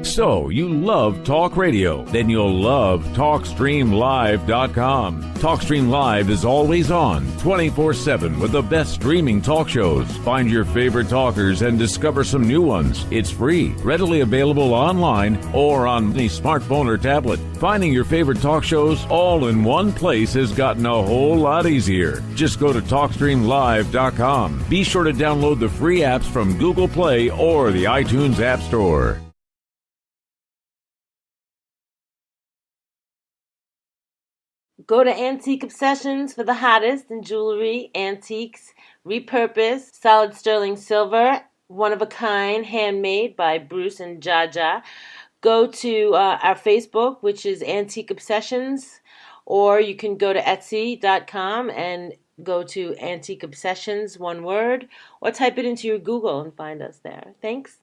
So, you love talk radio? Then you'll love TalkStreamLive.com. TalkStream Live is always on, 24/7 with the best streaming talk shows. Find your favorite talkers and discover some new ones. It's free, readily available online or on any smartphone or tablet. Finding your favorite talk shows all in one place has gotten a whole lot easier. Just go to TalkStreamLive.com. Be sure to download the free apps from Google Play or the iTunes App Store. Go to Antique Obsessions for the hottest in jewelry, antiques, repurposed, solid sterling silver, one-of-a-kind, handmade by Bruce and Jaja. Go to our Facebook, which is Antique Obsessions, or you can go to Etsy.com and go to Antique Obsessions, one word, or type it into your Google and find us there. Thanks.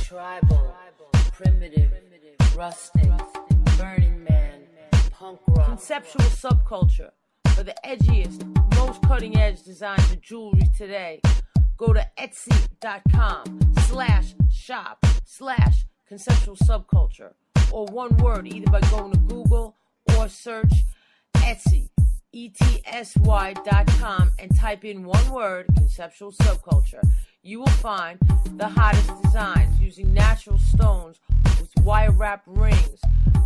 Tribal, primitive, rustic, Burning Man, punk rock. Conceptual subculture for the edgiest, most cutting-edge designs of jewelry today. Go to Etsy.com/shop/conceptual subculture, or one word, either by going to Google or search Etsy, ETSY.com, and type in one word, conceptual subculture. You will find the hottest designs using natural stones with wire wrap rings,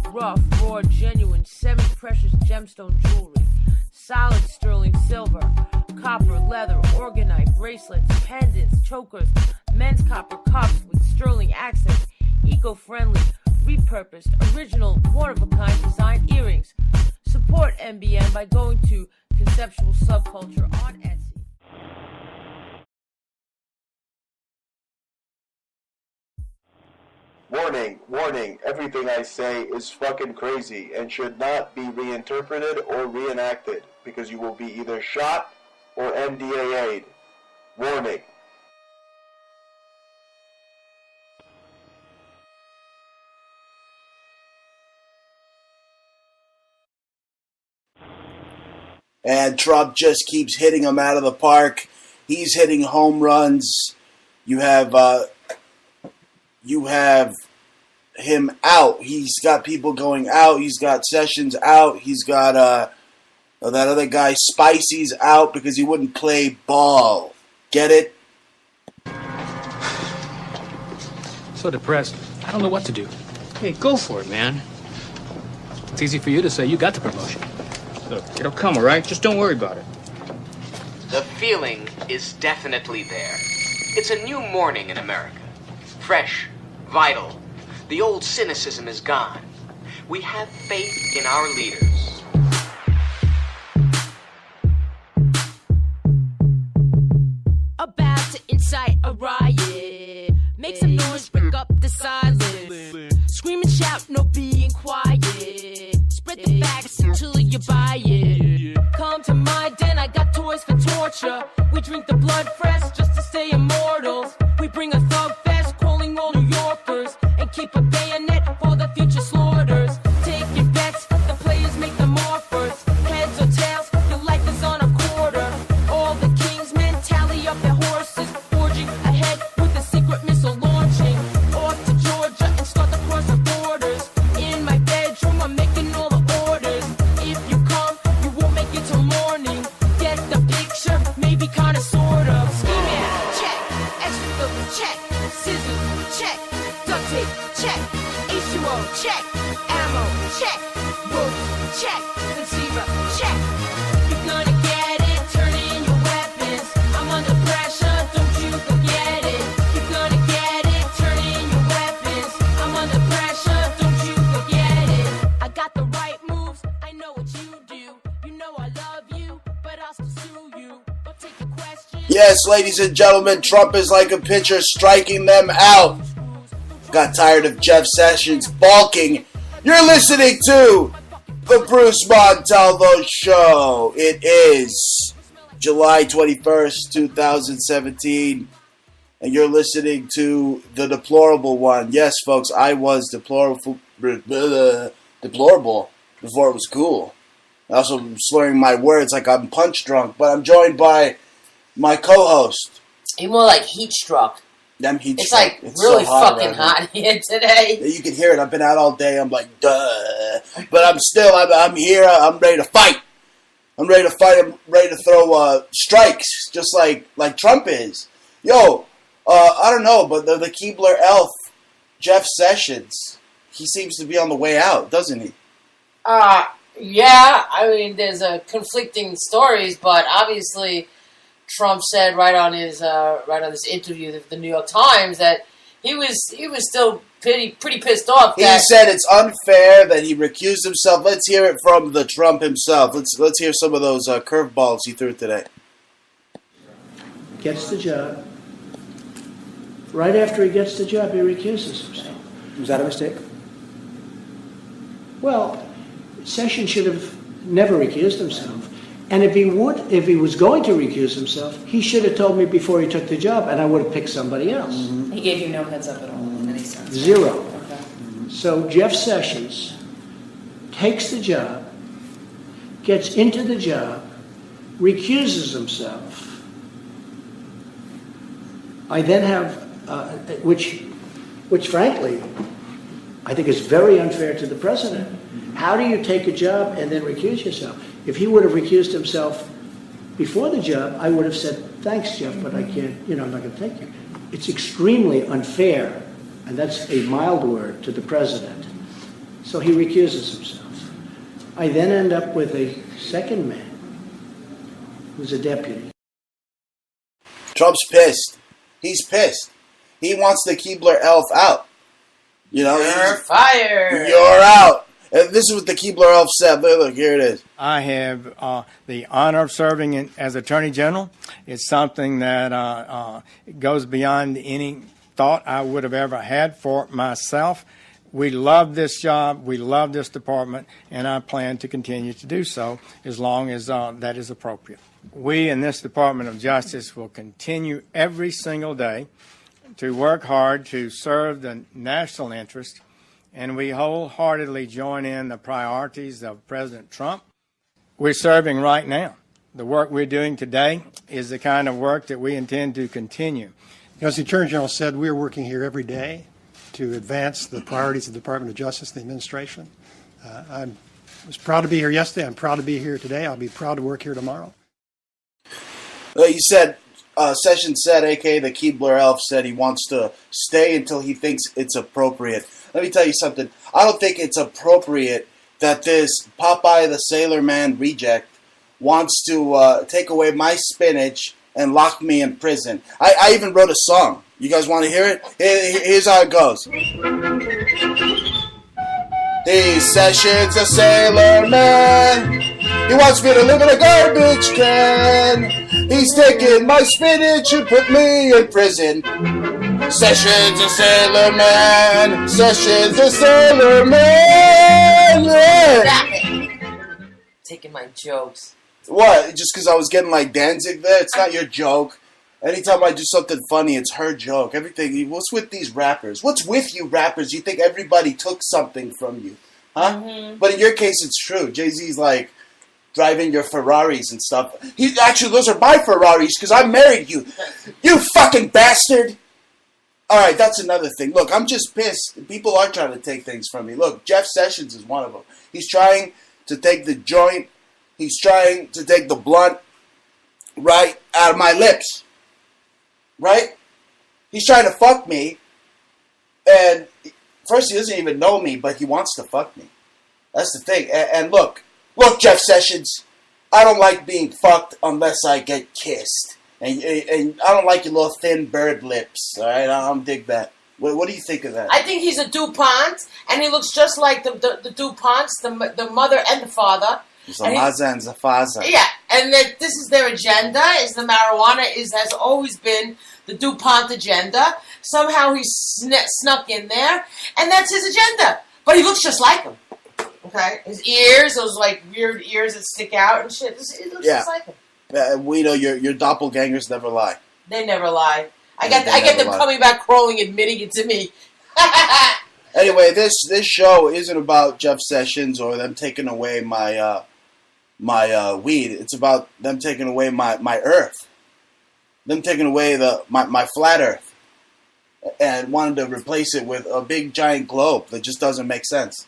rough, raw, genuine, semi-precious gemstone jewelry, solid sterling silver, copper, leather, organite, bracelets, pendants, chokers, men's copper cups with sterling accents, eco-friendly, repurposed, original, one-of-a-kind design earrings. Support MBN by going to Conceptual Subculture on Etsy. Warning, warning, everything I say is fucking crazy and should not be reinterpreted or reenacted because you will be either shot or NDAA'd. Warning. And Trump just keeps hitting them out of the park. He's hitting home runs. You have him out. He's got people going out. He's got Sessions out. He's got that other guy Spicy's out because he wouldn't play ball. Get it? So depressed. I don't know what to do. Hey, go for it, man. It's easy for you to say you got the promotion. Look, it'll come, all right? Just don't worry about it. The feeling is definitely there. It's a new morning in America. Fresh, vital. The old cynicism is gone. We have faith in our leaders. About to incite a riot. Make some noise, break up the silence. Scream and shout, no being quiet. Spread the facts until you buy it. Come to my den, I got toys for torture. We drink the blood fresh just to stay immortals. We bring a thug fest, calling all New Yorkers. And keep a bayonet for the future slaughters. Taking bets, the players make them offers. Heads or tails, your life is on a quarter. All the king's men tally up their horses. Forging ahead with a secret missile launching. Off to Georgia and start to cross the borders. In my bedroom, I'm making all the orders. If you come, you won't make it till morning. Get the picture, maybe kinda sort of. Ski mask, check. Extra filter, check. Scissors, check. Duct tape, check. H2O, check. Ammo, check. Rope, check. Receiver, check. You're gonna get it, turn in your weapons. I'm under pressure, don't you forget it. You're gonna get it, turn in your weapons. I'm under pressure, don't you forget it. I got the right moves, I know what you do. You know I love you, but I'll still sue you. Don't take a question. Yes, ladies and gentlemen, Trump is like a pitcher striking them out. Got tired of Jeff Sessions balking. You're listening to the Bruce Montalvo Show. It is July 21st, 2017. And you're listening to the deplorable one. Yes, folks, I was deplorable before it was cool. Also, I'm slurring my words like I'm punch drunk, but I'm joined by my co-host. You're more like heat struck. I'm heat It's struck. like It's really so hot fucking hot here today. You can hear it. I've been out all day. I'm like, duh. But I'm here. I'm ready to fight. I'm ready to fight. I'm ready to throw strikes, just like Trump is. Yo, I don't know, but the Keebler elf, Jeff Sessions, he seems to be on the way out, doesn't he? Yeah. I mean, there's conflicting stories, but obviously, Trump said right on his interview with the New York Times that he was still pretty pissed off. He said it's unfair that he recused himself. Let's hear it from the Trump himself. Let's hear some of those curveballs he threw today. Gets the job. Right after he gets the job, he recuses himself. Was that a mistake? Well, Sessions should have never recused himself. And if he was going to recuse himself, he should have told me before he took the job, and I would have picked somebody else. Mm-hmm. He gave you no heads up at all in any sense? Zero. Okay. So Jeff Sessions takes the job, gets into the job, recuses himself. I then have, which frankly, I think is very unfair to the president. How do you take a job and then recuse yourself? If he would have recused himself before the job, I would have said, thanks, Jeff, but I can't, I'm not going to take you. It's extremely unfair, and that's a mild word, to the president. So he recuses himself. I then end up with a second man who's a deputy. Trump's pissed. He's pissed. He wants the Keebler elf out. You're fired. You're out. And this is what the Keebler elf said. Look, here it is. I have the honor of serving as Attorney General. It's something that goes beyond any thought I would have ever had for myself. We love this job. We love this department, and I plan to continue to do so as long as that is appropriate. We in this Department of Justice will continue every single day to work hard to serve the national interest, and we wholeheartedly join in the priorities of President Trump. We're serving right now. The work we're doing today is the kind of work that we intend to continue. As the Attorney General said, we're working here every day to advance the priorities of the Department of Justice and the administration. I was proud to be here yesterday. I'm proud to be here today. I'll be proud to work here tomorrow. You said, Sessions said, a.k.a. the Keebler elf, said he wants to stay until he thinks it's appropriate. Let me tell you something. I don't think it's appropriate that this Popeye the Sailor Man reject wants to take away my spinach and lock me in prison. I even wrote a song. You guys want to hear it? Here's how it goes. Hey, Sessions the Sailor Man. He wants me to live in a garbage can. He's taking my spinach and put me in prison. Sessions the Sailor Man. Sessions the Sailor Man. Yeah. Stop it. Taking my jokes. What? Just because I was getting like Danzig there? It's not your joke. Anytime I do something funny, it's her joke. Everything. What's with these rappers? What's with you rappers? You think everybody took something from you, huh? Mm-hmm. But in your case, it's true. Jay-Z's like driving your Ferraris and stuff. Actually, those are my Ferraris because I married you. You fucking bastard. All right, that's another thing. Look, I'm just pissed. People are trying to take things from me. Look, Jeff Sessions is one of them. He's trying to take the joint. He's trying to take the blunt right out of my lips. Right? He's trying to fuck me. And first, he doesn't even know me, but he wants to fuck me. That's the thing. And look, Jeff Sessions, I don't like being fucked unless I get kissed. And I don't like your little thin bird lips. All right? I don't dig that. What do you think of that? I think he's a DuPont, and he looks just like the DuPonts, the mother and the father. Zamaza and Zafaza. Yeah, and that this is their agenda, is the marijuana has always been the DuPont agenda. Somehow he snuck in there, and that's his agenda. But he looks just like him. Okay? His ears, those like weird ears that stick out and shit, he looks just like him. We know your doppelgangers never lie. They never lie. I get them coming back crawling, admitting it to me. Anyway, this show isn't about Jeff Sessions or them taking away my my weed. It's about them taking away my Earth. Them taking away my flat Earth. And wanted to replace it with a big giant globe that just doesn't make sense.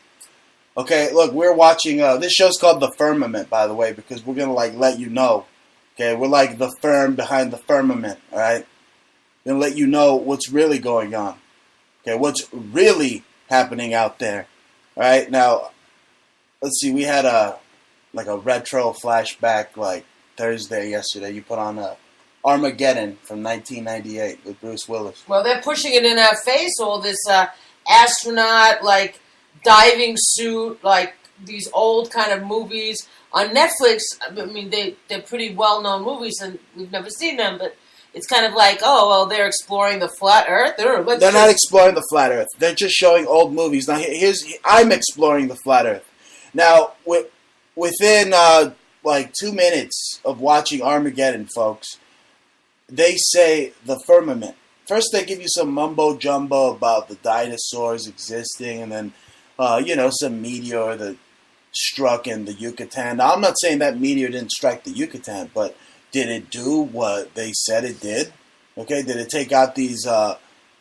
Okay, look, we're watching, this show's called The Firmament, by the way, because we're going to, like, let you know. Okay, we're like the firm behind the firmament, all right? Going to let you know what's really going on. Okay, what's really happening out there. All right, now, let's see, we had a retro flashback, like, yesterday. You put on Armageddon from 1998 with Bruce Willis. Well, they're pushing it in our face, all this astronaut, like, diving suit, like, these old kind of movies. On Netflix, I mean, they're pretty well-known movies, and we've never seen them, but it's kind of like, oh, well, they're exploring the flat Earth? They're not exploring the flat Earth. They're just showing old movies. Now, I'm exploring the flat Earth. Now, within, 2 minutes of watching Armageddon, folks, they say the firmament. First, they give you some mumbo-jumbo about the dinosaurs existing, and then, some meteor that struck in the Yucatan. Now, I'm not saying that meteor didn't strike the Yucatan, but did it do what they said it did? Okay, did it take out these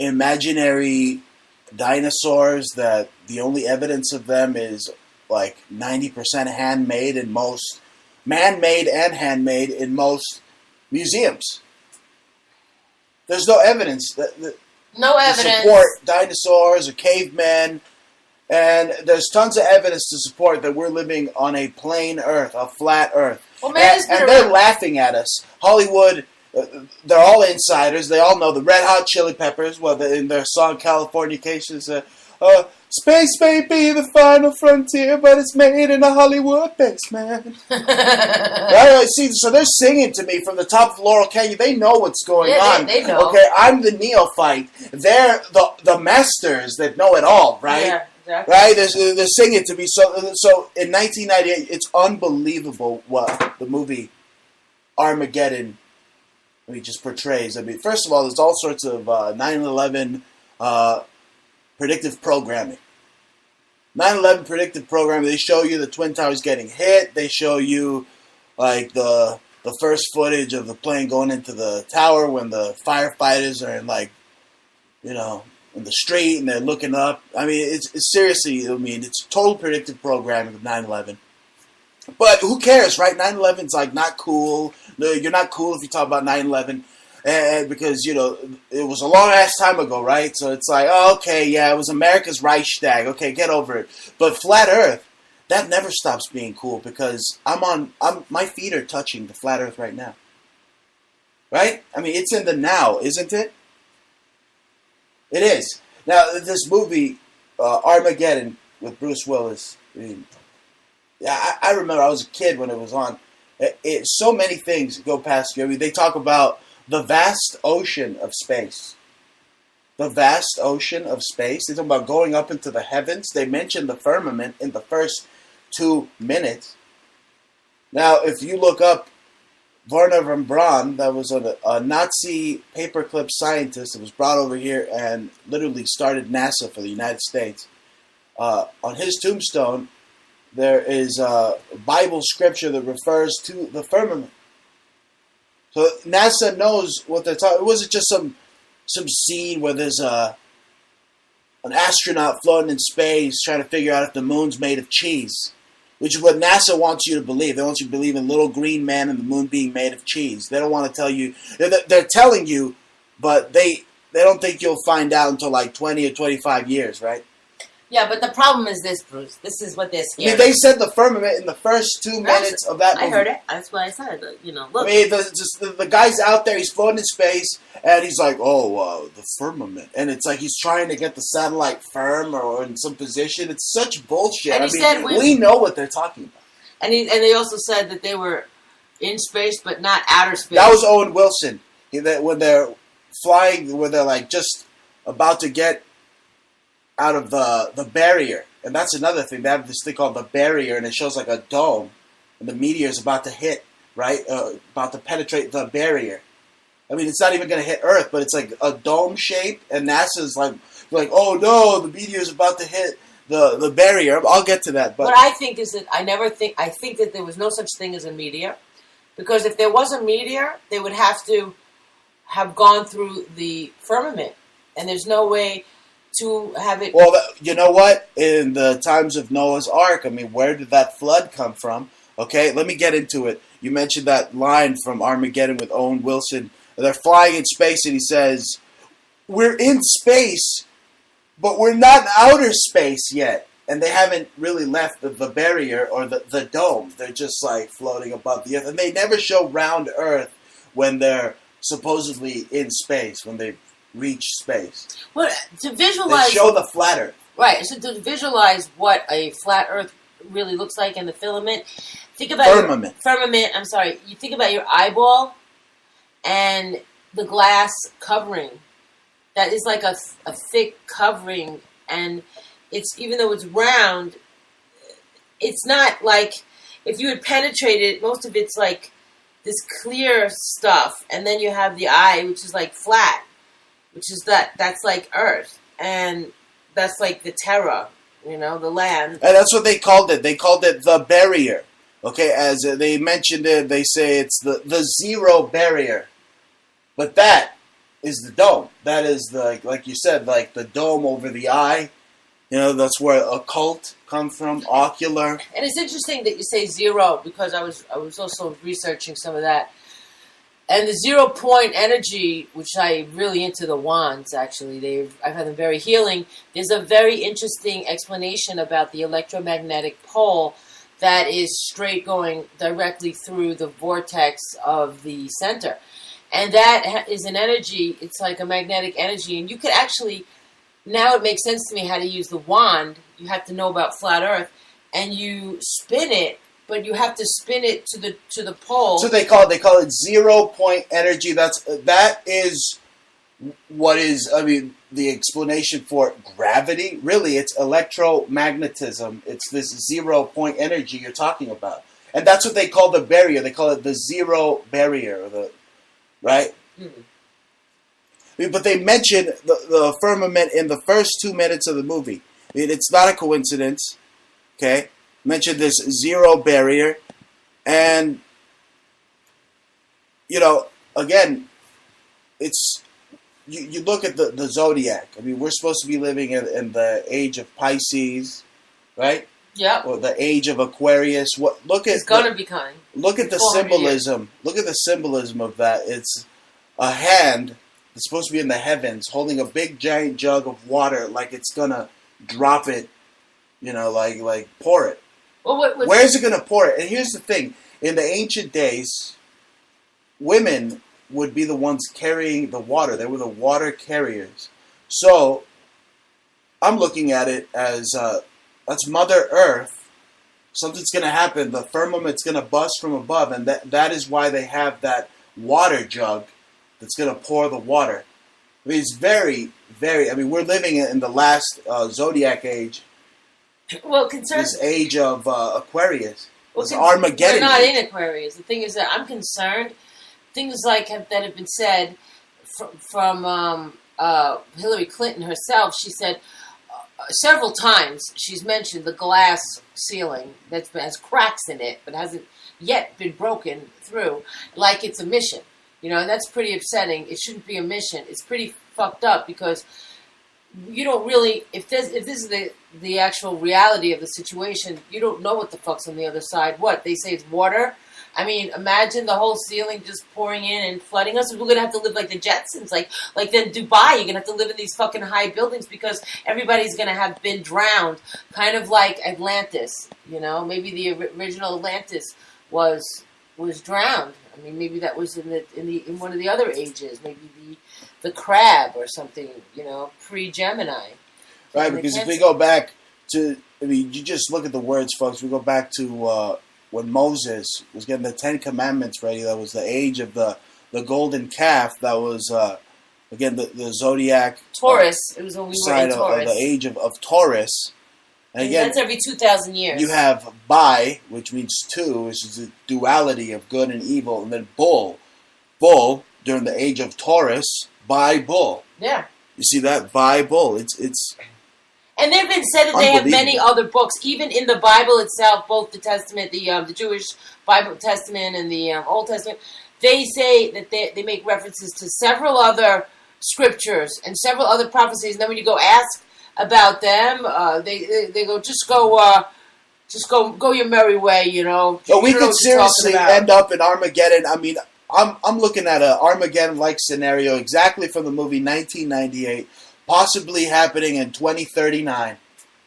imaginary dinosaurs that the only evidence of them is like 90% handmade in most, man-made and handmade in most museums? There's no evidence that support dinosaurs or cavemen. And there's tons of evidence to support that we're living on a plain Earth, a flat Earth. Well, and they're laughing at us. Hollywood, they're all insiders. They all know the Red Hot Chili Peppers, in their song Californication, space may be the final frontier, but it's made in a Hollywood basement. Right? See, so they're singing to me from the top of Laurel Canyon. They know what's going on. They know. Okay, I'm the neophyte. They're the masters that know it all, right? Yeah. Exactly. Right? They're singing to me. So in 1998, it's unbelievable what the movie Armageddon just portrays. I mean, first of all, there's all sorts of 9/11 predictive programming. 9/11 predictive programming. They show you the Twin Towers getting hit. They show you like the first footage of the plane going into the tower when the firefighters are in the street and they're looking up. I mean, it's seriously, it's total predictive programming of 9/11. But who cares, right? 9/11's like not cool. No, you're not cool if you talk about 9/11. Because, it was a long ass time ago, right? So it's like, oh, okay, yeah, it was America's Reichstag. Okay, get over it. But flat Earth, that never stops being cool because my feet are touching the flat Earth right now. Right? I mean, it's in the now, isn't it? It is. Now, this movie, Armageddon, with Bruce Willis, I remember I was a kid when it was on. So many things go past you. I mean, they talk about the vast ocean of space. The vast ocean of space. They talk about going up into the heavens. They mention the firmament in the first 2 minutes. Now, if you look up Werner von Braun, that was a Nazi paperclip scientist that was brought over here and literally started NASA for the United States. On his tombstone, there is a Bible scripture that refers to the firmament. So NASA knows what they're talking. It wasn't just some scene where there's an astronaut floating in space trying to figure out if the moon's made of cheese. Which is what NASA wants you to believe. They want you to believe in little green man and the moon being made of cheese. They don't want to tell you. They're telling you, but they don't think you'll find out until like 20 or 25 years, right? Yeah, but the problem is this, Bruce. This is what they're scared of. I mean, they said the firmament in the first 2 minutes of that movie. I heard it. That's what I said. Look. I mean, the guy's out there. He's floating in space, and he's like, the firmament. And it's like he's trying to get the satellite firm or in some position. It's such bullshit. And we know what they're talking about. And they also said that they were in space, but not outer space. That was Owen Wilson. When they're flying, when they're like just about to get out of the barrier. And that's another thing. They have this thing called the barrier, and it shows like a dome. And the meteor is about to hit, right? About to penetrate the barrier. I mean, it's not even going to hit Earth, but it's like a dome shape. And NASA's like, oh no, the meteor is about to hit the barrier. I'll get to that. But what I think is that I think that there was no such thing as a meteor, because if there was a meteor, they would have to have gone through the firmament, and there's no way to have it. Well, you know what? In the times of Noah's Ark, I mean, where did that flood come from? Okay, let me get into it. You mentioned that line from Armageddon with Owen Wilson. They're flying in space, and he says, "We're in space, but we're not in outer space yet." And they haven't really left the barrier or the dome. They're just like floating above the earth. And they never show round Earth when they're supposedly in space, when they reach space. Well, to visualize... They show the flat Earth. Right, so to visualize what a flat Earth really looks like in the filament, think about... Firmament, I'm sorry. You think about your eyeball and the glass covering. That is like a thick covering, and it's, even though it's round, it's not like, if you had penetrated, most of it's like this clear stuff, and then you have the eye, which is like flat, which is that's like Earth, and that's like the terra, the land. And that's what they called it. They called it the barrier. Okay, as they mentioned it, they say it's the zero barrier. But that is the dome. That is like you said, like the dome over the eye. That's where occult comes from, ocular. And it's interesting that you say zero, because I was also researching some of that. And the 0 point energy, which I really into the wands, actually. I've had them very healing. There's a very interesting explanation about the electromagnetic pole that is straight going directly through the vortex of the center. And that is an energy, it's like a magnetic energy. And you could actually... Now it makes sense to me how to use the wand. You have to know about flat Earth, and you spin it, but you have to spin it to the pole. So they call it 0 point energy. That is what is, I mean, the explanation for gravity. Really, it's electromagnetism. It's this 0 point energy you're talking about, and that's what they call the barrier. They call it the zero barrier. Right. Mm-hmm. But they mention the firmament in the first 2 minutes of the movie. It's not a coincidence. Okay? Mention this zero barrier. And, again, it's... You look at the zodiac. I mean, we're supposed to be living in the age of Pisces, right? Yeah. Or the age of Aquarius. It's going to be coming. Look at the symbolism. Years. Look at the symbolism of that. It's a hand... It's supposed to be in the heavens, holding a big giant jug of water, like it's gonna drop it, like pour it. Well, where is it gonna pour it? And here's the thing: in the ancient days, women would be the ones carrying the water. They were the water carriers. So I'm looking at it as that's Mother Earth. Something's gonna happen. The firmament's gonna bust from above, and that is why they have that water jug that's going to pour the water. I mean, it's very, very... I mean, we're living in the last zodiac age. Well, this age of Aquarius. It's Armageddon. We're not in Aquarius. The thing is that I'm concerned. Things like that have been said from Hillary Clinton herself. She said several times, she's mentioned the glass ceiling that has cracks in it, but hasn't yet been broken through, like it's a mission. And that's pretty upsetting. It shouldn't be a mission. It's pretty fucked up, because you don't really, if this is the actual reality of the situation, you don't know what the fuck's on the other side. What? They say it's water? I mean, imagine the whole ceiling just pouring in and flooding us. We're going to have to live like the Jetsons. Like then Dubai, you're going to have to live in these fucking high buildings because everybody's going to have been drowned. Kind of like Atlantis, Maybe the original Atlantis was drowned. I mean, maybe that was in one of the other ages. Maybe the crab or something, pre-Gemini. Right, because if we go back to, I mean, you just look at the words, folks. We go back to when Moses was getting the 10 Commandments ready. That was the age of the golden calf. That was, again, the zodiac. Taurus. It was when we were in Taurus. The age of Taurus. And again, that's every 2,000 years. You have Bi, which means two, which is the duality of good and evil, and then Bull. Bull, during the age of Taurus, Bi Bull. Yeah. You see that? Bi Bull. It's And they've been said that they have many other books, even in the Bible itself, both the Testament, the Jewish Bible Testament and the Old Testament. They say that they make references to several other scriptures and several other prophecies. And then when you go ask about them, they go, just go your merry way, you know. So we could seriously end up in Armageddon. I mean, I'm looking at an Armageddon-like scenario exactly from the movie 1998, possibly happening in 2039.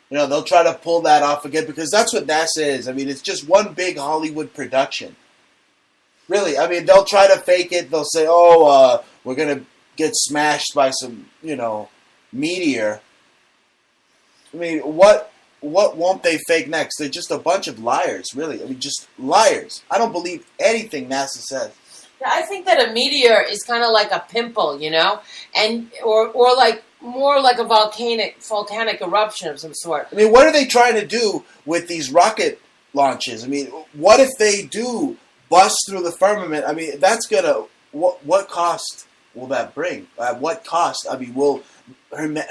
You know, they'll try to pull that off again because that's what NASA is. I mean, it's just one big Hollywood production. Really, I mean, they'll try to fake it. They'll say, we're going to get smashed by some, meteor. I mean, what won't they fake next? They're just a bunch of liars, really. I mean, just liars. I don't believe anything NASA says. I think that a meteor is kind of like a pimple, and or like more like a volcanic eruption of some sort. I mean, what are they trying to do with these rocket launches? I mean, what if they do bust through the firmament? I mean, that's gonna what cost will that bring? At what cost? I mean,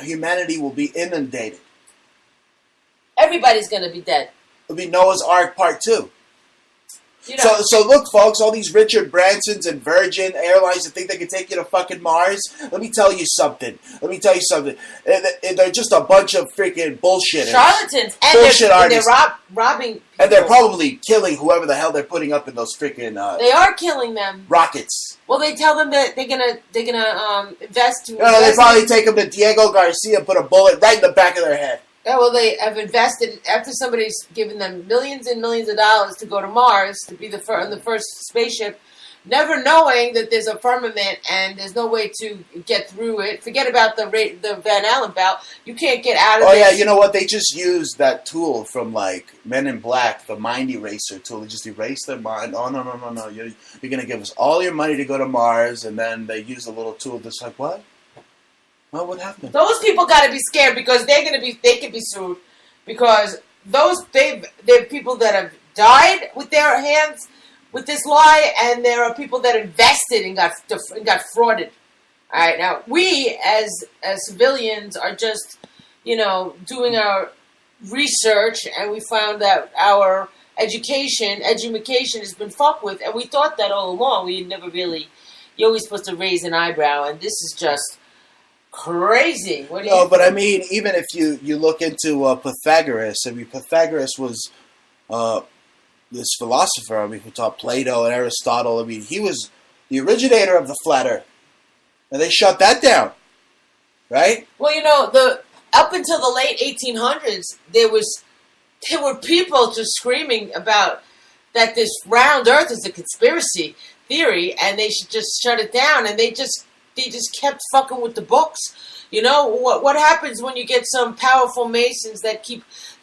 humanity will be inundated. Everybody's gonna be dead. It'll be Noah's Ark Part 2. So look, folks, all these Richard Bransons and Virgin Airlines that think they can take you to fucking Mars, let me tell you something. They're just a bunch of freaking bullshitters. Charlatans. And they're robbing people. And they're probably killing whoever the hell they're putting up in those freaking they are killing them. Rockets. Well, they tell them that they're gonna invest. No, they probably take them to Diego Garcia and put a bullet right in the back of their head. Yeah, well, they have invested after somebody's given them millions and millions of dollars to go to Mars to be the first spaceship, never knowing that there's a firmament and there's no way to get through it. Forget about the Van Allen belt. You can't get out of it. Oh, yeah, you know what? They just used that tool from, Men in Black, the mind eraser tool. They just erase their mind. Oh, no. You're going to give us all your money to go to Mars, and then they use a little tool that's like, what? Well, what happened? Those people got to be scared because they can be sued because they're people that have died with their hands with this lie, and there are people that invested and got frauded. All right, now we as civilians are just doing our research, and we found that our education has been fucked with, and we thought that all along. We never really. You're always supposed to raise an eyebrow, and this is just crazy. What do you think? But I mean, even if you look into Pythagoras, I mean, Pythagoras was this philosopher, I mean, who taught Plato and Aristotle. I mean, he was the originator of the flat earth. And they shut that down, right? Well, up until the late 1800s, there were people just screaming about that this round earth is a conspiracy theory, and they should just shut it down, and they just kept fucking with the books. What happens when you get some powerful Masons that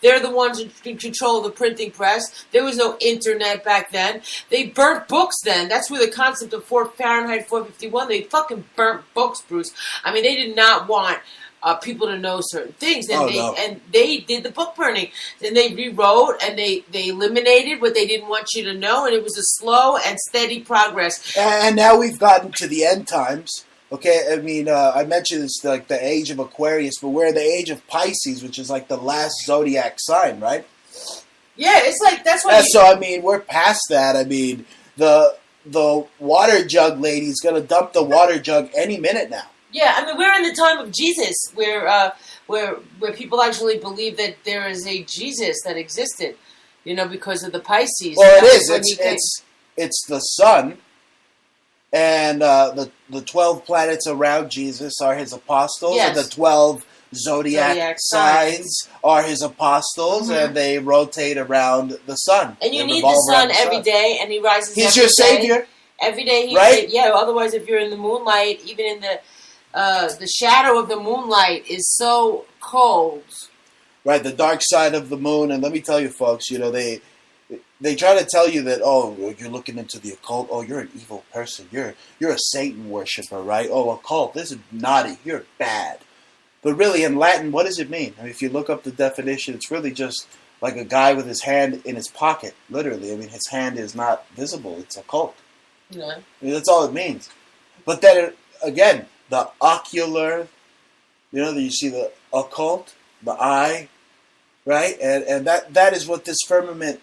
they're the ones who control the printing press. There was no internet back then. They burnt books then. That's where the concept of Fahrenheit 451, they fucking burnt books, Bruce. I mean, they did not want people to know certain things. And they did the book burning. And they rewrote and they eliminated what they didn't want you to know. And it was a slow and steady progress. And now we've gotten to the end times. Okay, I mean, I mentioned it's like the age of Aquarius, but we're in the age of Pisces, which is like the last zodiac sign, right? Yeah, it's like that's what. So I mean, we're past that. I mean, the water jug lady's gonna dump the water jug any minute now. Yeah, I mean, we're in the time of Jesus, where people actually believe that there is a Jesus that existed, because of the Pisces. Well, it is. It's the sun. And the 12 planets around Jesus are his apostles, yes. And the 12 zodiac signs are his apostles, and they rotate around the sun. And you need the sun every day, and he rises. He's your savior. Every day, right? Yeah. Otherwise, if you're in the moonlight, even in the shadow of the moonlight is so cold. Right, the dark side of the moon, and let me tell you, folks, they try to tell you that, you're looking into the occult. Oh, you're an evil person. You're a Satan worshiper, right? Oh, occult. This is naughty. You're bad. But really, in Latin, what does it mean? I mean, if you look up the definition, it's really just like a guy with his hand in his pocket. Literally, I mean, his hand is not visible. It's occult. Yeah. I mean, that's all it means. But then, again, the ocular, you see the occult. the eye, right? And that is what this firmament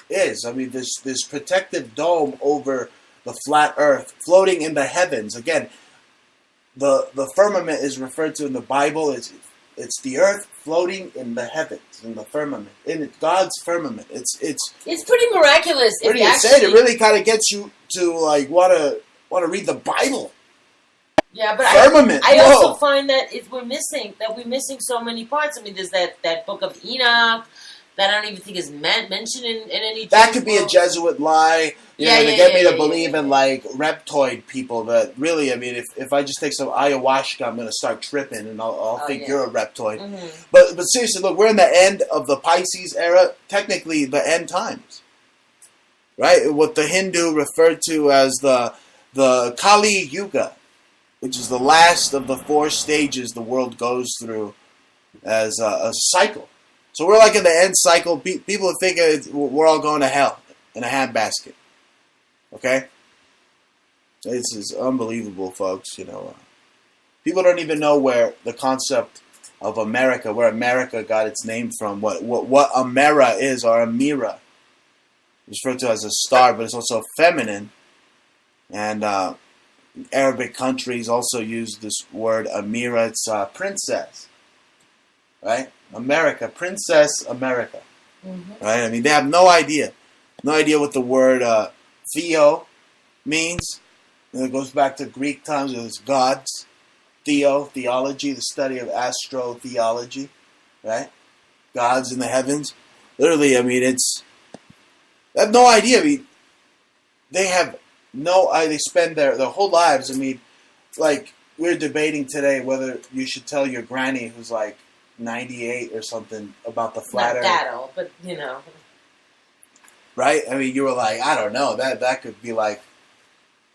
is. I mean, this protective dome over the flat earth, floating in the heavens. Again, the firmament is referred to in the Bible. It's the earth floating in the heavens, in the firmament, in God's firmament. It's pretty miraculous. Pretty insane. It really kind of gets you to like want to read the Bible. Yeah, but firmament. I also find that we're missing so many parts. I mean, there's that book of Enoch that I don't even think is mentioned in any. That could be a Jesuit lie. To get me to believe in like reptoid people. That really, I mean, if I just take some ayahuasca, I'm going to start tripping, and I'll think you're a reptoid. Mm-hmm. But seriously, look, we're in the end of the Pisces era. Technically, the end times, right? What the Hindu referred to as the Kali Yuga, which is the last of the 4 stages the world goes through as a cycle. So we're like in the end cycle. People think we're all going to hell in a handbasket. Okay? This is unbelievable, folks. People don't even know where the concept of America, where America got its name from, what Amera is, or Amira. It's referred to as a star, but it's also feminine. And Arabic countries also use this word Amira. It's princess. Right? America, Princess America. Mm-hmm. Right? I mean, they have no idea what the word theo means. And it goes back to Greek times. It was gods. Theology, the study of astrotheology. Right? Gods in the heavens. Literally, I mean, they have no idea. I mean, they spend their whole lives. I mean, like, we're debating today whether you should tell your granny who's like 98 or something about the flat earth. Not that old, but Right? I mean, you were like, I don't know. That could be like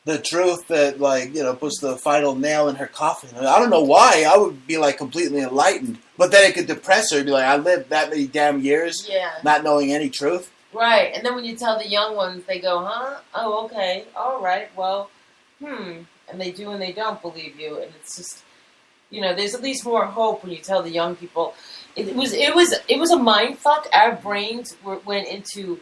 the truth that, like, puts the final nail in her coffin. I don't know why. I would be like completely enlightened. But then it could depress her. Be like, I lived that many damn years not knowing any truth. Right. And then when you tell the young ones, they go, huh? Oh, okay. All right. Well, And they do and they don't believe you. And it's just, there's at least more hope when you tell the young people. It was a mind fuck. Our brains went into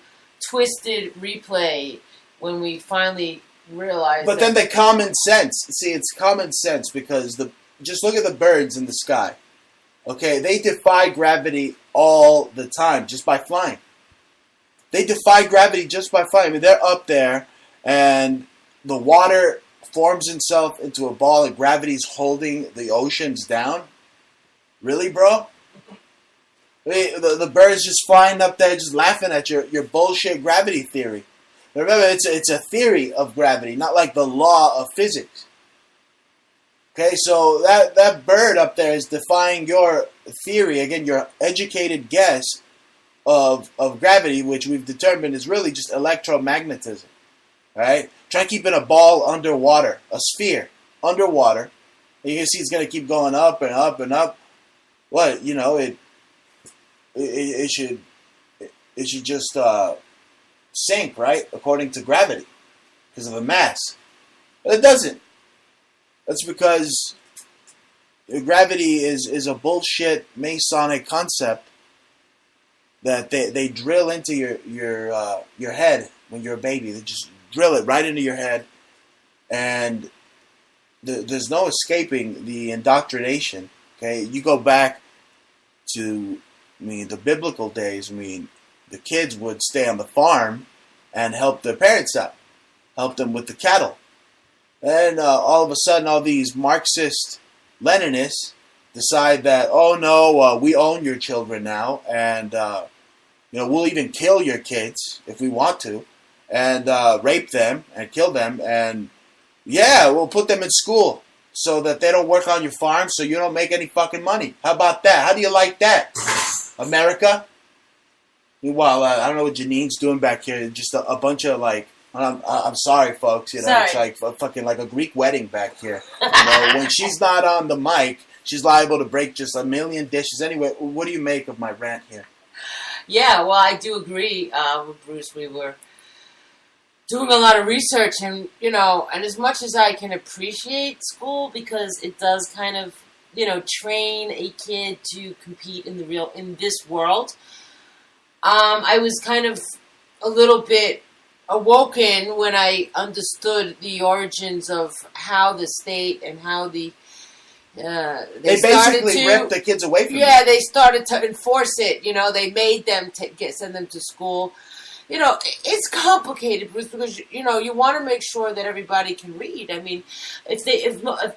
twisted replay when we finally realized. But then the common sense. See, it's common sense because just look at the birds in the sky. Okay, they defy gravity all the time just by flying. They defy gravity just by flying. I mean, they're up there, and the water forms itself into a ball, and gravity's holding the oceans down. Really, bro? I mean, the birds just flying up there, just laughing at your bullshit gravity theory. But remember, it's a theory of gravity, not like the law of physics. Okay, so that bird up there is defying your theory, again, your educated guess of gravity, which we've determined is really just electromagnetism. Right? Try keeping a ball underwater, a sphere underwater. And you can see it's going to keep going up and up and up. What, it should just sink, right? According to gravity, because of the mass. But it doesn't. That's because gravity is a bullshit Masonic concept that they drill into your head when you're a baby. They just drill it right into your head, and there's no escaping the indoctrination. Okay, you go back to, the biblical days. The kids would stay on the farm and help their parents out, help them with the cattle. And all of a sudden, all these Marxist Leninists decide that, oh no, we own your children now, and we'll even kill your kids if we want to, and rape them and kill them, and we'll put them in school so that they don't work on your farm, so you don't make any fucking money. How about that? How do you like that, America? Meanwhile, I don't know what Janine's doing back here. Just a bunch of like, I'm sorry, folks. It's like fucking like a Greek wedding back here. When she's not on the mic, she's liable to break just a million dishes. Anyway, what do you make of my rant here? Yeah, well, I do agree with Bruce. We were doing a lot of research, and and as much as I can appreciate school because it does kind of train a kid to compete in this world. I was kind of a little bit awoken when I understood the origins of how the state and how they basically ripped the kids away from them. They started to enforce it. They made them send them to school. It's complicated, Bruce, because you want to make sure that everybody can read. I mean, if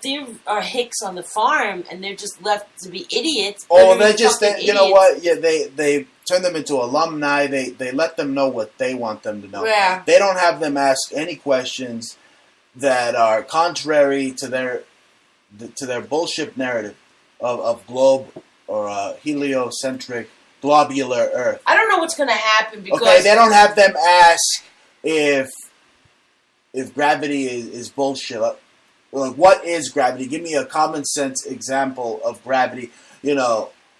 there are hicks on the farm and they're just left to be idiots. Oh, they just know what? Yeah, they turn them into alumni. They let them know what they want them to know. Yeah. They don't have them ask any questions that are contrary to their bullshit narrative of globe or heliocentric globular Earth. I don't know what's going to happen because they don't have them ask if gravity is bullshit. Like, what is gravity? Give me a common sense example of gravity.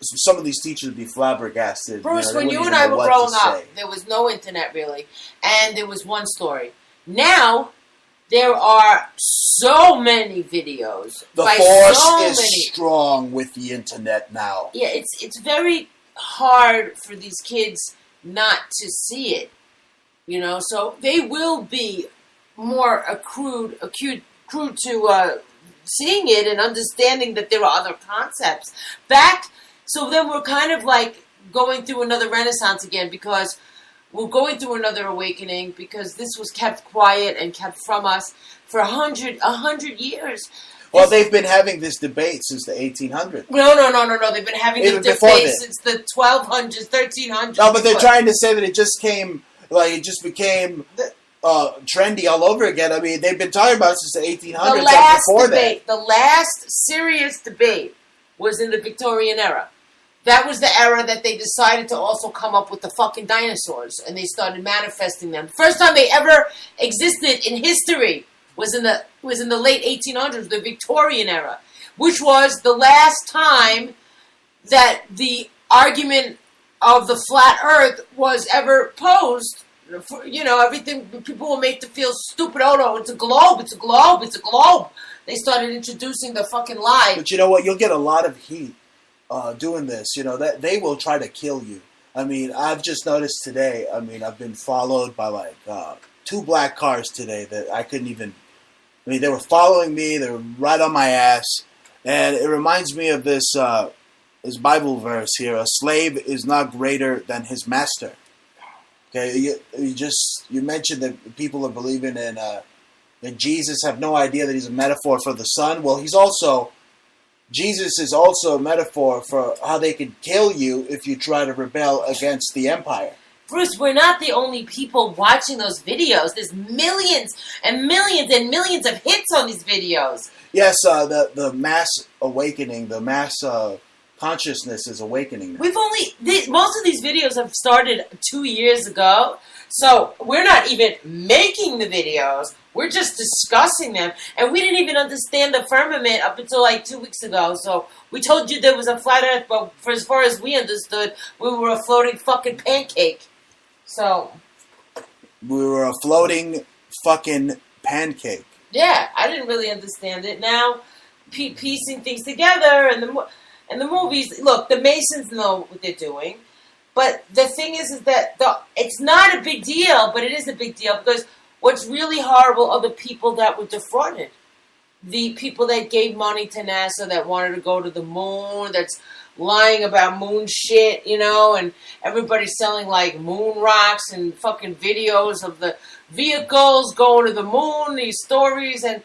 Some of these teachers would be flabbergasted. Bruce, when you and I were growing up, there was no internet really, and there was one story. Now there are so many videos. The force is strong with the internet now. Yeah, it's very hard for these kids not to see it, so they will be more acute to seeing it and understanding that there are other concepts. So then we're kind of like going through another renaissance again because we're going through another awakening because this was kept quiet and kept from us for 100 years. Well, they've been having this debate since the 1800s. No. They've been having this debate since the 1200s, 1300s. No, but they're trying to say that it just became trendy all over again. I mean, they've been talking about it since the 1800s. The last serious debate was in the Victorian era. That was the era that they decided to also come up with the fucking dinosaurs, and they started manifesting them. First time they ever existed in history was in the late 1800s, the Victorian era, which was the last time that the argument of the flat Earth was ever posed. Everything people will make to feel stupid. Oh no, it's a globe, it's a globe, it's a globe. They started introducing the fucking lie. But you know what? You'll get a lot of heat doing this. That they will try to kill you. I mean, I've just noticed today. I mean, I've been followed by 2 black cars today that I couldn't even. I mean, they were following me. They were right on my ass, and it reminds me of this Bible verse here: "A slave is not greater than his master." Okay, you mentioned that people are believing in that Jesus have no idea that he's a metaphor for the Son. Well, Jesus is also a metaphor for how they could kill you if you try to rebel against the empire. Bruce, we're not the only people watching those videos. There's millions and millions and millions of hits on these videos. Yes, the mass awakening, the mass consciousness is awakening now. Most of these videos have started 2 years ago, so we're not even making the videos. We're just discussing them, and we didn't even understand the firmament up until 2 weeks ago. So we told you there was a flat Earth, but for as far as we understood, we were a floating fucking pancake. So we were a floating fucking pancake. Yeah, I didn't really understand it. Now, piecing things together and the movies. Look, the Masons know what they're doing, but the thing is that it's not a big deal, but it is a big deal because what's really horrible are the people that were defrauded. The people that gave money to NASA that wanted to go to the moon, that's lying about moon shit, and everybody's selling moon rocks and fucking videos of the vehicles going to the moon, these stories, and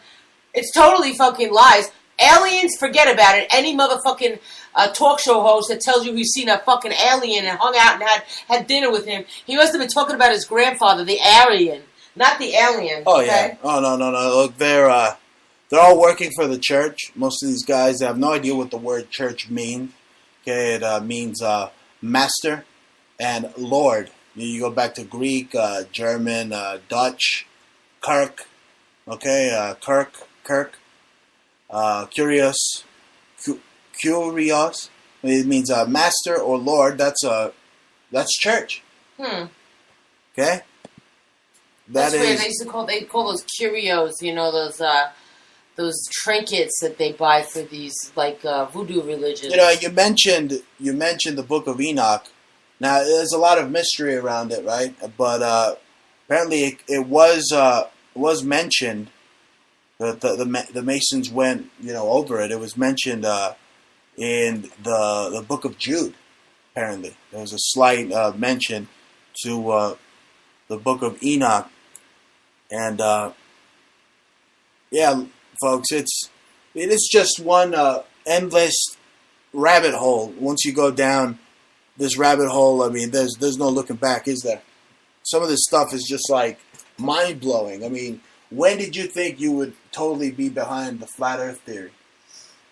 it's totally fucking lies. Aliens, forget about it. Any motherfucking talk show host that tells you he's seen a fucking alien and hung out and had dinner with him, he must have been talking about his grandfather, the Aryan, not the alien. Oh, okay? Yeah. Oh, no. Look, they're all working for the church. Most of these guys have no idea what the word church means. Okay, it means master and Lord. You go back to Greek, German, Dutch, Kirk. Okay, Kirk. Curious. It means master or Lord. That's church. Okay. That's weird. They call those curios. Those those trinkets that they buy for these like voodoo religions. You know, you mentioned the Book of Enoch. Now, there's a lot of mystery around it, right? But apparently, it was mentioned that the Masons went, over it. It was mentioned in the Book of Jude. Apparently, there was a slight mention to the Book of Enoch, and yeah, folks, it is just one endless rabbit hole. Once you go down this rabbit hole, I mean, there's no looking back, is there? Some of this stuff is just like mind blowing. I mean, when did you think you would totally be behind the flat Earth theory?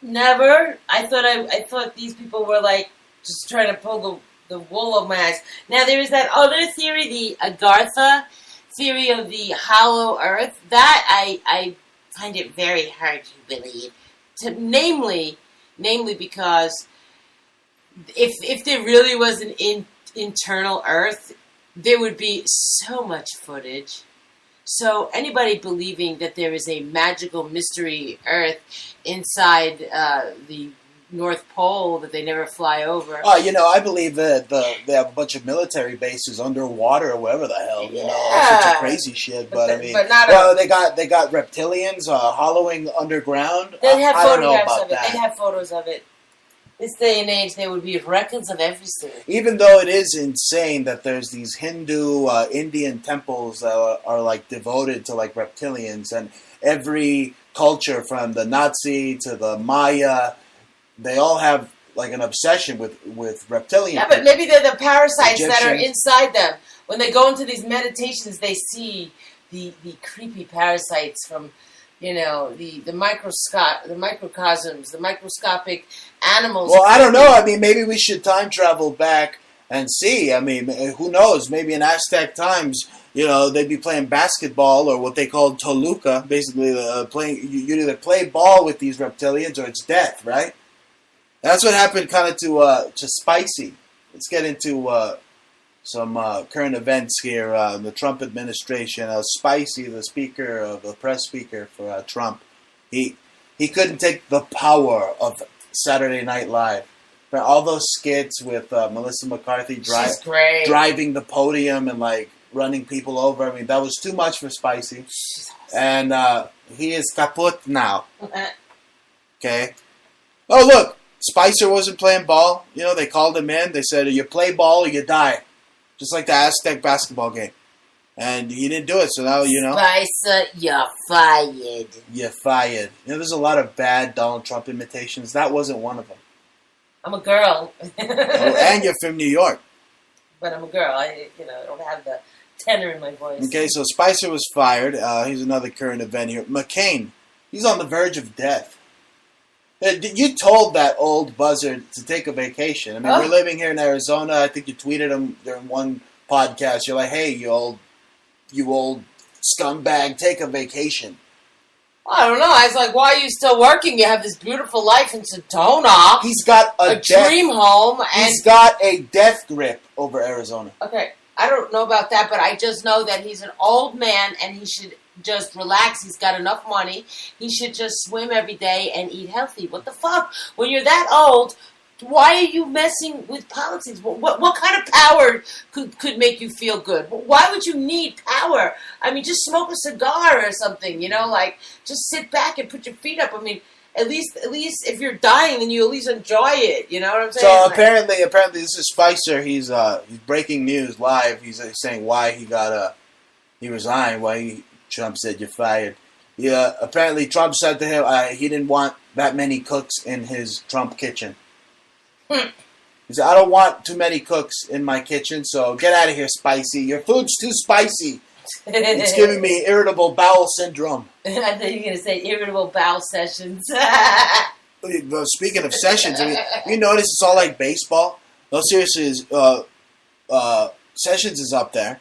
Never. I thought these people were like just trying to pull the wool over my eyes. Now there is that other theory, the Agartha theory of the hollow Earth. That I find it very hard to believe. Namely because if there really was an internal Earth, there would be so much footage. So anybody believing that there is a magical mystery Earth inside the North Pole that they never fly over. Oh, I believe that they have a bunch of military bases underwater or wherever the hell. All sorts of crazy shit. But I mean, they got reptilians hollowing underground. They have photographs of it. That. They have photos of it. This day and age, there would be records of everything. Even though it is insane that there's these Hindu, Indian temples that are like devoted to like reptilians, and every culture from the Nazi to the Maya, they all have like an obsession with reptilian. Yeah, but maybe they're the parasites Egyptian. that are inside them. When they go into these meditations, they see the creepy parasites from, the microcosms, the microscopic animals. Well, I don't know. I mean, maybe we should time travel back and see. I mean, who knows? Maybe in Aztec times, they'd be playing basketball or what they called Toluca, basically playing. You either play ball with these reptilians or it's death, right? That's what happened kind of to Spicy. Let's get into some current events here. The Trump administration, Spicy, the press speaker for Trump, he couldn't take the power of Saturday Night Live. All those skits with Melissa McCarthy driving the podium and like running people over. I mean, that was too much for Spicy. And he is kaput now. Okay. Oh, look. Spicer wasn't playing ball. They called him in. They said, you play ball or you die. Just like the Aztec basketball game. And he didn't do it, so now, Spicer, you're fired. You're fired. There's a lot of bad Donald Trump imitations. That wasn't one of them. I'm a girl. And you're from New York. But I'm a girl. I don't have the tenor in my voice. Okay, so Spicer was fired. Here's another current event here. McCain, he's on the verge of death. You told that old buzzard to take a vacation. I mean, we're living here in Arizona. I think you tweeted him during one podcast. You're like, hey, you old scumbag, take a vacation. I don't know. I was like, why are you still working? You have this beautiful life in Sedona. He's got a dream home. He's got a death grip over Arizona. Okay, I don't know about that, but I just know that he's an old man and he should just relax. He's got enough money. He should just swim every day and eat healthy. What the fuck? When you're that old, why are you messing with politics? What kind of power could make you feel good? Why would you need power? I mean, just smoke a cigar or something, just sit back and put your feet up. I mean, at least if you're dying, then you at least enjoy it. You know what I'm saying? So apparently this is Spicer. He's breaking news live. He's saying why he resigned, Trump said you're fired. Yeah, apparently Trump said to him he didn't want that many cooks in his Trump kitchen. He said, I don't want too many cooks in my kitchen, so get out of here, Spicy. Your food's too spicy. It's giving me irritable bowel syndrome. I thought you were going to say irritable bowel sessions. Speaking of sessions, I mean, you notice it's all like baseball? No, seriously, Sessions is up there.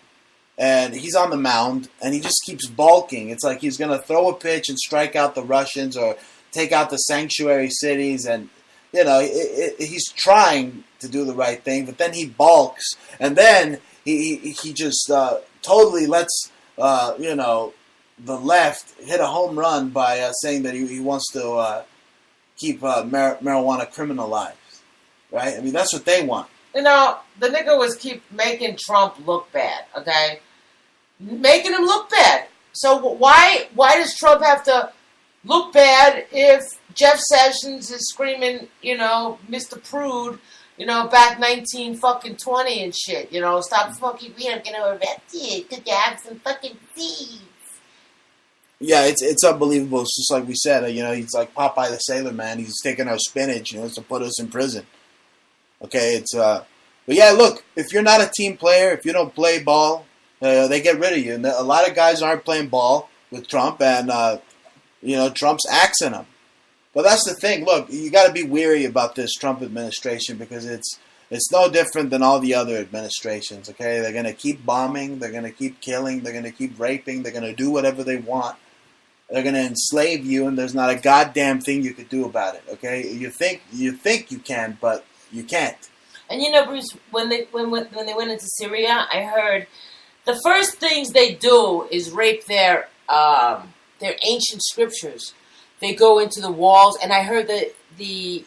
And he's on the mound, and he just keeps balking. It's like he's going to throw a pitch and strike out the Russians or take out the sanctuary cities. And, he's trying to do the right thing, but then he balks. And then he just totally lets, the left hit a home run by saying that he wants to keep marijuana criminalized, right? I mean, that's what they want. You know, the nigga was keep making Trump look bad, okay? Making him look bad. So why does Trump have to look bad if Jeff Sessions is screaming, Mr. Prude, back 1920 and shit, stop smoking weed, I'm gonna arrest you because you have some fucking seeds. Yeah, it's unbelievable. It's just like we said, he's like Popeye the Sailor Man. He's taking our spinach, to put us in prison. Okay, but yeah, look, if you're not a team player, if you don't play ball, they get rid of you. And a lot of guys aren't playing ball with Trump, and Trump's axing them. But that's the thing. Look, you got to be weary about this Trump administration because it's no different than all the other administrations. Okay, they're gonna keep bombing, they're gonna keep killing, they're gonna keep raping, they're gonna do whatever they want. They're gonna enslave you, and there's not a goddamn thing you could do about it. Okay, you think you can, but you can't. And Bruce, when they went into Syria, I heard the first things they do is rape their ancient scriptures. They go into the walls, and I heard that the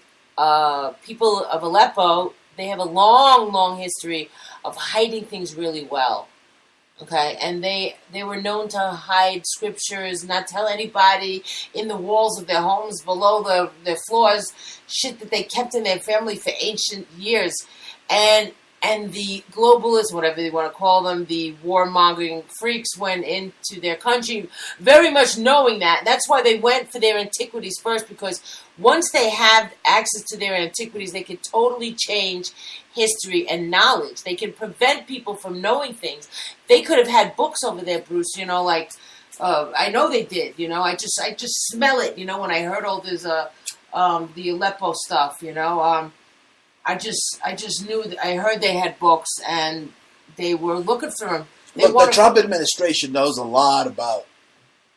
people of Aleppo, they have a long, long history of hiding things really well. Okay, and they were known to hide scriptures, not tell anybody in the walls of their homes, below their floors, shit that they kept in their family for ancient years. And the globalists, whatever they want to call them, the warmongering freaks went into their country very much knowing that. That's why they went for their antiquities first, because once they have access to their antiquities, they can totally change history and knowledge. They can prevent people from knowing things. They could have had books over there, Bruce, I know they did, I just smell it, when I heard all this, the Aleppo stuff, I just knew that I heard they had books and they were looking for them. Look, the Trump administration knows a lot about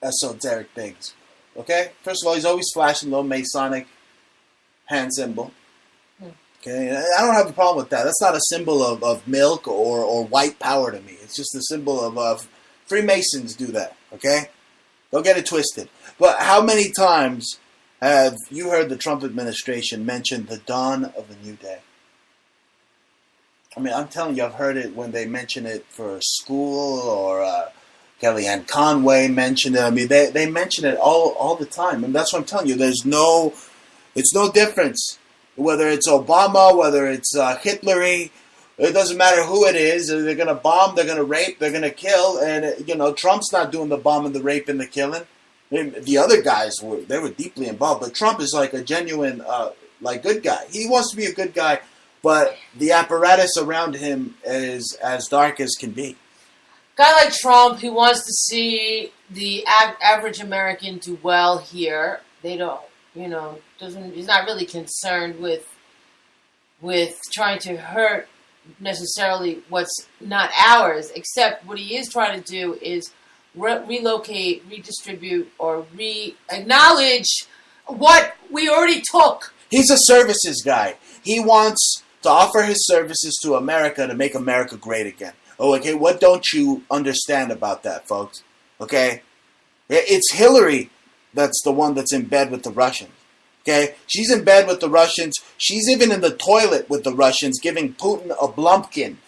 esoteric things. Okay? First of all, he's always flashing the little Masonic hand symbol. Okay? And I don't have a problem with that. That's not a symbol of milk or white power to me. It's just a symbol of Freemasons do that. Okay? Don't get it twisted. But how many times have you heard the Trump administration mention the dawn of a new day? I mean, I'm telling you, I've heard it when they mention it for school, or Kellyanne Conway mentioned it. I mean, they mention it all the time. And that's what I'm telling you. It's no difference. Whether it's Obama, whether it's Hitlery, it doesn't matter who it is. They're going to bomb, they're going to rape, they're going to kill. And, Trump's not doing the bombing, the rape, and the killing. The other guys were deeply involved, but Trump is like a genuine, good guy. He wants to be a good guy, but the apparatus around him is as dark as can be. Guy like Trump, he wants to see the average American do well here. They don't, he's not really concerned with trying to hurt necessarily what's not ours, except what he is trying to do is relocate, redistribute, or acknowledge what we already took. He's a services guy. He wants to offer his services to America to make America great again. Oh, okay, what don't you understand about that, folks? Okay? It's Hillary that's the one that's in bed with the Russians. Okay? She's in bed with the Russians. She's even in the toilet with the Russians, giving Putin a blumpkin.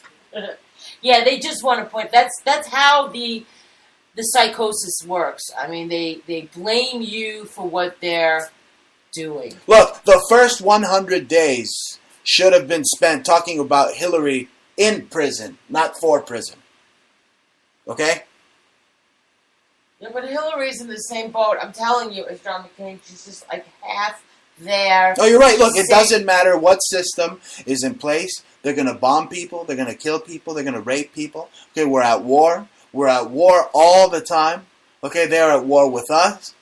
Yeah, they just want to point. That's how the psychosis works. I mean, they blame you for what they're doing. Look, the first 100 days should have been spent talking about Hillary in prison, not for prison. Okay? Yeah, but Hillary's in the same boat. I'm telling you, as John McCain, she's just like half there. Oh, you're right. Look, it doesn't matter what system is in place. They're going to bomb people. They're going to kill people. They're going to rape people. Okay, we're at war. We're at war all the time. Okay, they're at war with us.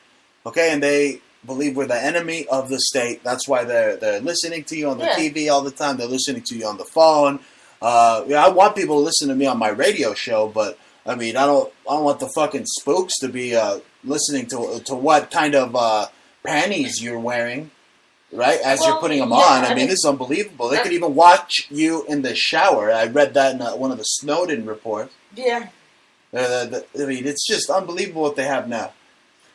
Okay, and they believe we're the enemy of the state. That's why they're listening to you on the TV all the time. They're listening to you on the phone. I want people to listen to me on my radio show, but I mean, I don't want the fucking spooks to be listening to what kind of panties you're wearing, right? As you're putting them on. I mean, this is unbelievable. They could even watch you in the shower. I read that in one of the Snowden reports. Yeah. I mean, it's just unbelievable what they have now.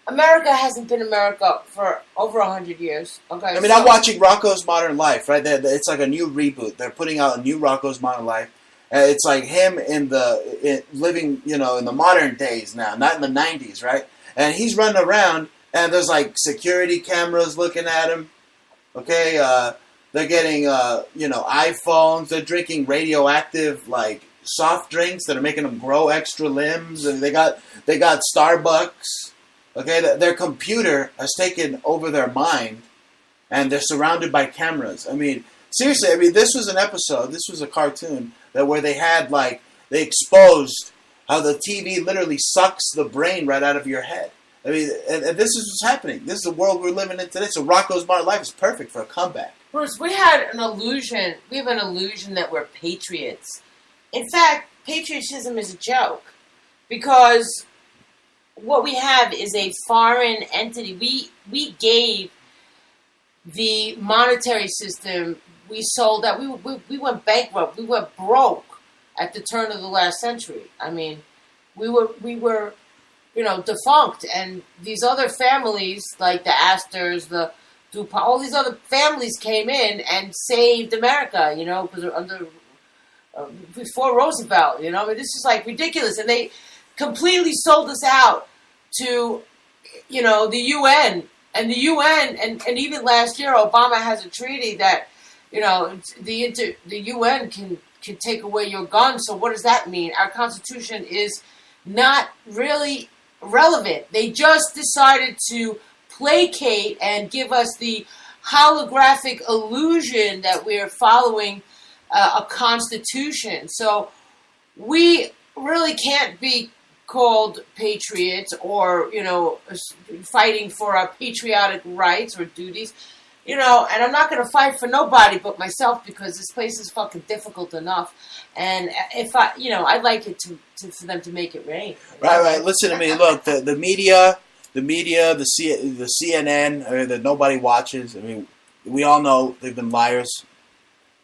America hasn't been America for over 100 years. Okay. I mean, I'm watching Rocko's Modern Life, right? It's like a new reboot. They're putting out a new Rocko's Modern Life. It's like him living, in the modern days now, not in the 90s, right? And he's running around, and there's like security cameras looking at him. Okay, they're getting, iPhones. They're drinking radioactive, like, soft drinks that are making them grow extra limbs. And they got Starbucks. Okay, their computer has taken over their mind, and they're surrounded by cameras. I mean, seriously, this was an episode, this was a cartoon, where they had, they exposed how the TV literally sucks the brain right out of your head. I mean, and this is what's happening. This is the world we're living in today. So Rocko's Modern Life is perfect for a comeback. Bruce, we have an illusion that we're patriots. In fact, patriotism is a joke, because what we have is a foreign entity. We gave the monetary system, we sold that. We went bankrupt. We went broke at the turn of the last century. I mean, we were defunct. And these other families, like the Astors, the DuPont, all these other families came in and saved America, because they're under, before Roosevelt, I mean, this is like ridiculous. And they completely sold us out to, the UN. And the UN, and even last year, Obama has a treaty that, the UN can take away your gun. So what does that mean? Our Constitution is not really relevant. They just decided to placate and give us the holographic illusion that we're following a constitution. So we really can't be called patriots or, fighting for our patriotic rights or duties, and I'm not going to fight for nobody but myself, because this place is fucking difficult enough. And if I'd like it for them to make it rain. Right. Listen to me. Look, the media, the CNN, that nobody watches. I mean, we all know they've been liars,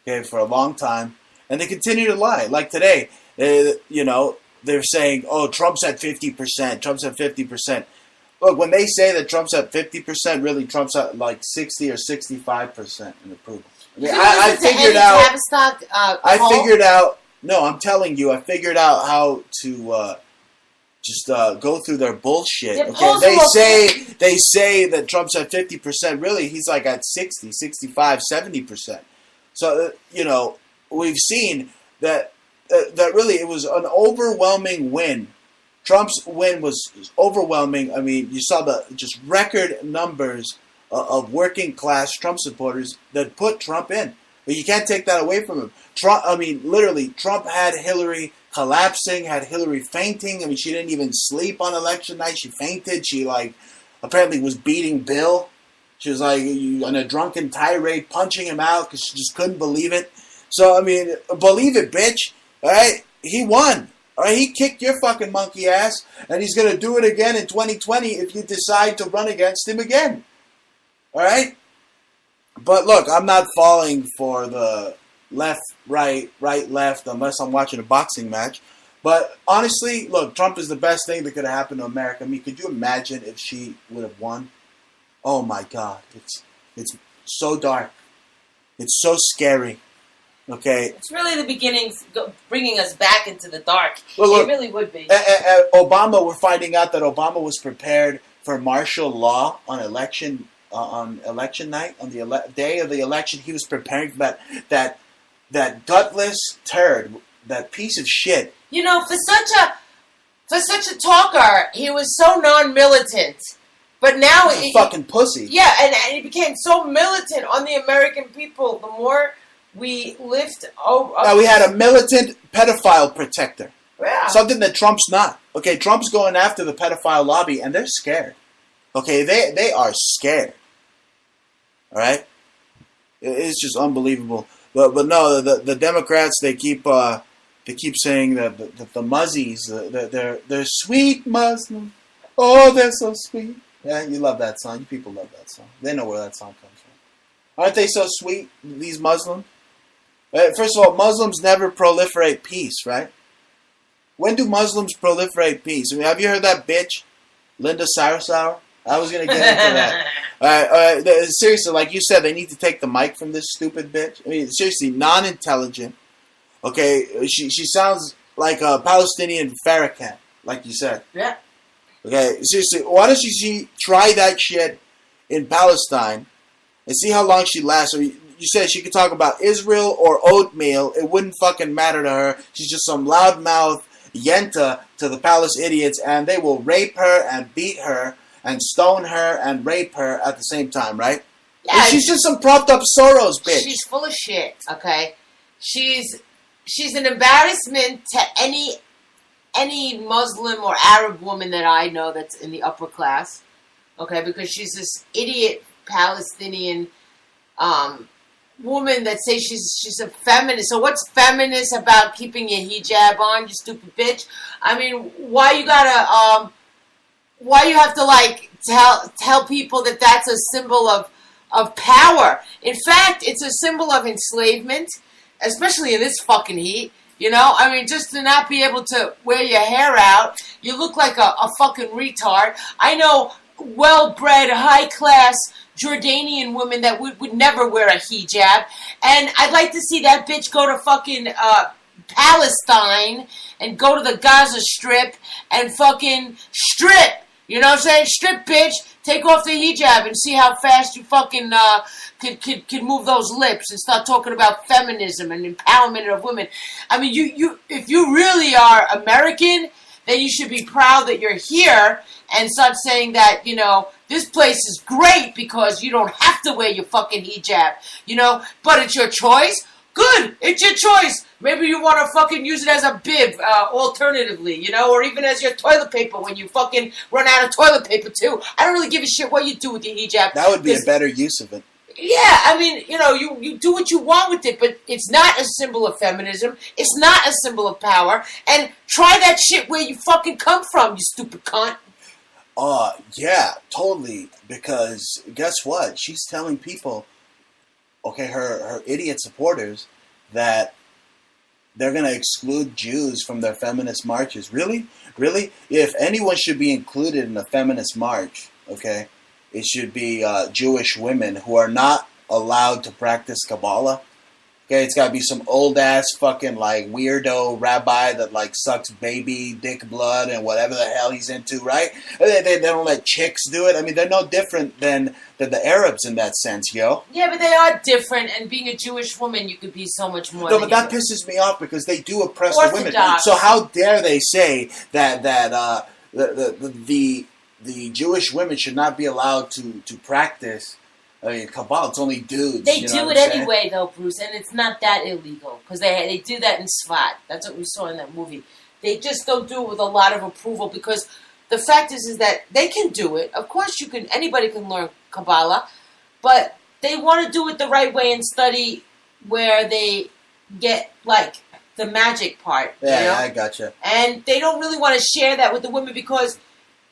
okay, for a long time, and they continue to lie. Like today, they're saying, oh, Trump's at 50%. Trump's at 50%. Look, when they say that Trump's at 50%, really Trump's at like 60 or 65% in approval. I mean, I figured out. No, I'm telling you, I figured out how to just go through their bullshit. Okay, they say that Trump's at 50%. Really, he's like at 60, 65, 70%. So we've seen that really it was an overwhelming win. Trump's win was overwhelming. I mean, you saw the just record numbers of working class Trump supporters that put Trump in. But you can't take that away from him. Trump had Hillary collapsing, had Hillary fainting. I mean, she didn't even sleep on election night. She fainted. She apparently was beating Bill. She was on a drunken tirade, punching him out because she just couldn't believe it. So, I mean, believe it, bitch. All right? He won. All right? He kicked your fucking monkey ass, and he's going to do it again in 2020 if you decide to run against him again. All right? But look, I'm not falling for the left, right, left, unless I'm watching a boxing match. But honestly, look, Trump is the best thing that could have happened to America. I mean, could you imagine if she would have won? Oh my God. It's so dark. It's so scary. Okay. It's really the beginnings bringing us back into the dark. Well, look, it really would be. Obama, we're finding out that Obama was prepared for martial law on election night, on the day of the election. He was preparing for that gutless turd, that piece of shit. For such a talker, he was so non-militant. But now he's a fucking pussy. Yeah, and he became so militant on the American people. The more we lift over. Now we had a militant pedophile protector. Yeah. Something that Trump's not. Okay, Trump's going after the pedophile lobby, and they're scared. Okay, they are scared. All right, it's just unbelievable. But no, the Democrats they keep saying that the Muzzies they're sweet Muslims. Oh, they're so sweet. Yeah, you love that song. You people love that song. They know where that song comes from. Aren't they so sweet, these Muslims? First of all, Muslims never proliferate peace, right? When do Muslims proliferate peace? I mean, have you heard that bitch, Linda Sarsour? I was going to get into that. All right, seriously, like you said, they need to take the mic from this stupid bitch. I mean, seriously, non-intelligent. Okay, she sounds like a Palestinian Farrakhan, like you said. Yeah. Okay, seriously, why don't she try that shit in Palestine and see how long she lasts? I mean, you said she could talk about Israel or oatmeal. It wouldn't fucking matter to her. She's just some loudmouth yenta to the palace idiots, and they will rape her and beat her and stone her and rape her at the same time, right? Yeah, and she's just some propped up Soros bitch. She's full of shit, okay? She's an embarrassment to any Muslim or Arab woman that I know that's in the upper class, okay? Because she's this idiot Palestinian woman that says she's a feminist. So what's feminist about keeping your hijab on, you stupid bitch? I mean, why you have to like tell people that that's a symbol of power? In fact, it's a symbol of enslavement, especially in this fucking heat. You know, I mean, just to not be able to wear your hair out, you look like a fucking retard. I know well-bred, high-class Jordanian women that would never wear a hijab, and I'd like to see that bitch go to fucking Palestine and go to the Gaza Strip and fucking strip. You know what I'm saying? Strip, bitch. Take off the hijab and see how fast you fucking could move those lips and start talking about feminism and empowerment of women. I mean, you if you really are American, then you should be proud that you're here and start saying that, you know, this place is great because you don't have to wear your fucking hijab, you know, but it's your choice. Good, it's your choice. Maybe you want to fucking use it as a bib, alternatively, you know, or even as your toilet paper when you fucking run out of toilet paper, too. I don't really give a shit what you do with your hijab. That would be a better use of it. Yeah, I mean, you know, you do what you want with it, but it's not a symbol of feminism. It's not a symbol of power. And try that shit where you fucking come from, you stupid cunt. Yeah, totally. Because guess what? She's telling people, okay, her idiot supporters, that they're going to exclude Jews from their feminist marches. Really? Really? If anyone should be included in a feminist march, okay, it should be Jewish women who are not allowed to practice Kabbalah. Okay, it's got to be some old-ass fucking, like, weirdo rabbi that, like, sucks baby dick blood and whatever the hell he's into, right? They don't let chicks do it. I mean, they're no different than the Arabs in that sense, yo. Yeah, but they are different, and being a Jewish woman, you could be so much more. No, but that pisses me off because they do oppress the women. So how dare they say that the Jewish women should not be allowed to practice Kabbalah? It's only dudes. They do it anyway, though, Bruce, and it's not that illegal because they do that in Svat. That's what we saw in that movie. They just don't do it with a lot of approval because the fact is that they can do it. Of course, anybody can learn Kabbalah, but they want to do it the right way and study where they get like the magic part. Yeah, you know? I gotcha. And they don't really want to share that with the women because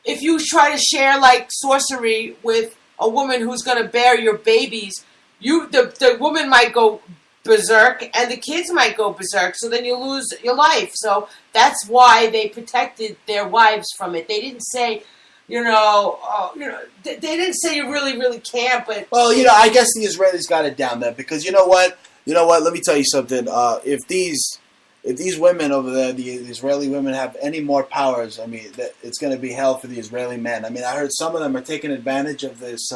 if you try to share like sorcery with a woman who's going to bear your babies, the woman might go berserk and the kids might go berserk, so then you lose your life. So that's why they protected their wives from it. They didn't say, they didn't say you really, really can't, but... Well, I guess the Israelis got it down there because you know what? Let me tell you something. If these women over there, the Israeli women, have any more powers, I mean, it's going to be hell for the Israeli men. I mean, I heard some of them are taking advantage of this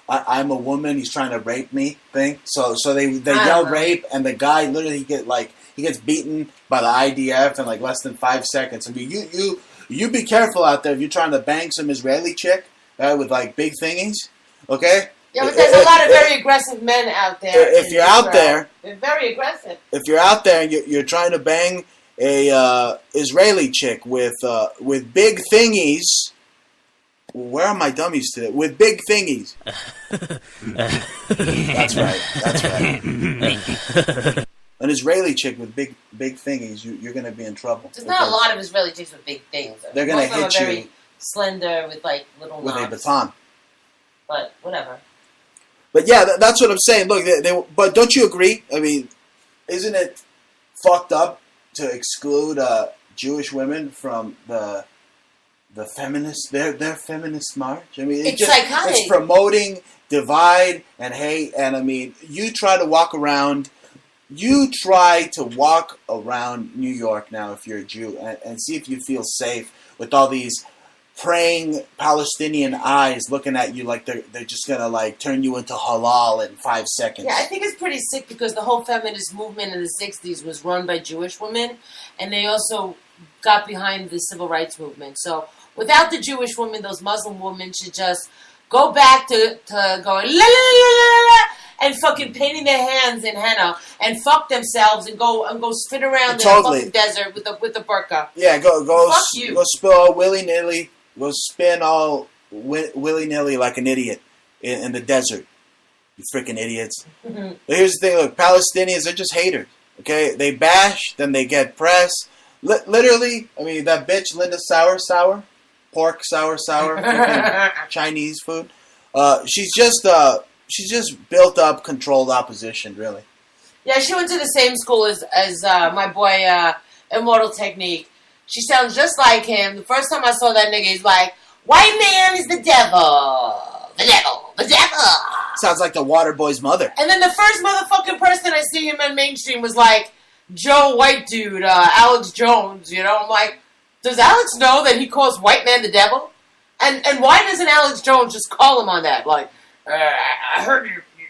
I'm a woman, he's trying to rape me thing. So they yell rape, and the guy literally he gets beaten by the IDF in like less than 5 seconds. I mean, you be careful out there if you're trying to bang some Israeli chick with like big thingies, okay? Yeah, but there's a lot of very aggressive men out there. If you're out there, they're very aggressive. If you're out there and you're trying to bang a Israeli chick with big thingies, where are my dummies today? With big thingies. That's right. An Israeli chick with big thingies, you're going to be in trouble. There's not a lot of Israeli chicks with big things. They're going to hit you very slender with like little with knobs. a baton. But whatever. But yeah, that's what I'm saying. Look, but don't you agree? I mean, isn't it fucked up to exclude Jewish women from the feminist, their feminist march. I mean, It's psychotic. It's promoting divide and hate. And I mean, you try to walk around New York now if you're a Jew and see if you feel safe with all these praying Palestinian eyes looking at you like they're just gonna like turn you into halal in 5 seconds. Yeah, I think it's pretty sick because the whole feminist movement in the 60s was run by Jewish women, and they also got behind the civil rights movement. So without the Jewish women, those Muslim women should just go back to going la la la la la and fucking painting their hands in henna and fuck themselves and go spin around in the fucking desert with a burqa. Yeah, go Fuck you. Go spill all willy-nilly. Go spin all willy-nilly like an idiot in the desert. You freaking idiots. Mm-hmm. But here's the thing, look, Palestinians are just haters, okay? They bash, then they get press. Literally, I mean, that bitch, Linda pork sour, freaking Chinese food. She's just built up controlled opposition, really. Yeah, she went to the same school as my boy, Immortal Technique. She sounds just like him. The first time I saw that nigga, he's like, white man is the devil. The devil. The devil. Sounds like the water boy's mother. And then the first motherfucking person I see him in mainstream was like, Joe White dude, Alex Jones, you know? I'm like, does Alex know that he calls white man the devil? And why doesn't Alex Jones just call him on that? Like, I heard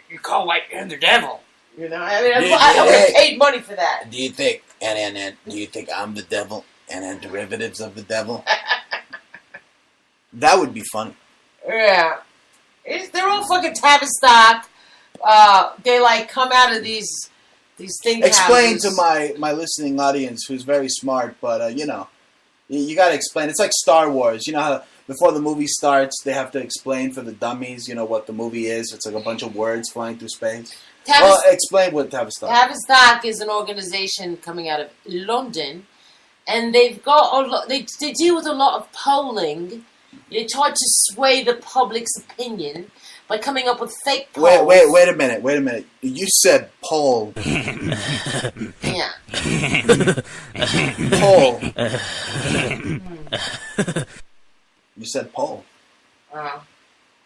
you call white man the devil. You know? I mean, I would have paid money for that. Do you think, and do you think I'm the devil? And derivatives of the devil. That would be funny. Yeah. They're all fucking Tavistock. They like come out of these things. Explain to my listening audience who's very smart, but you know, you got to explain. It's like Star Wars. You know how before the movie starts, they have to explain for the dummies, you know, what the movie is. It's like a bunch of words flying through space. Well, explain what Tavistock. Tavistock is an organization coming out of London. And they've got they deal with a lot of polling. They try to sway the public's opinion by coming up with fake polls. Wait a minute. You said poll. Yeah. Poll. You said poll.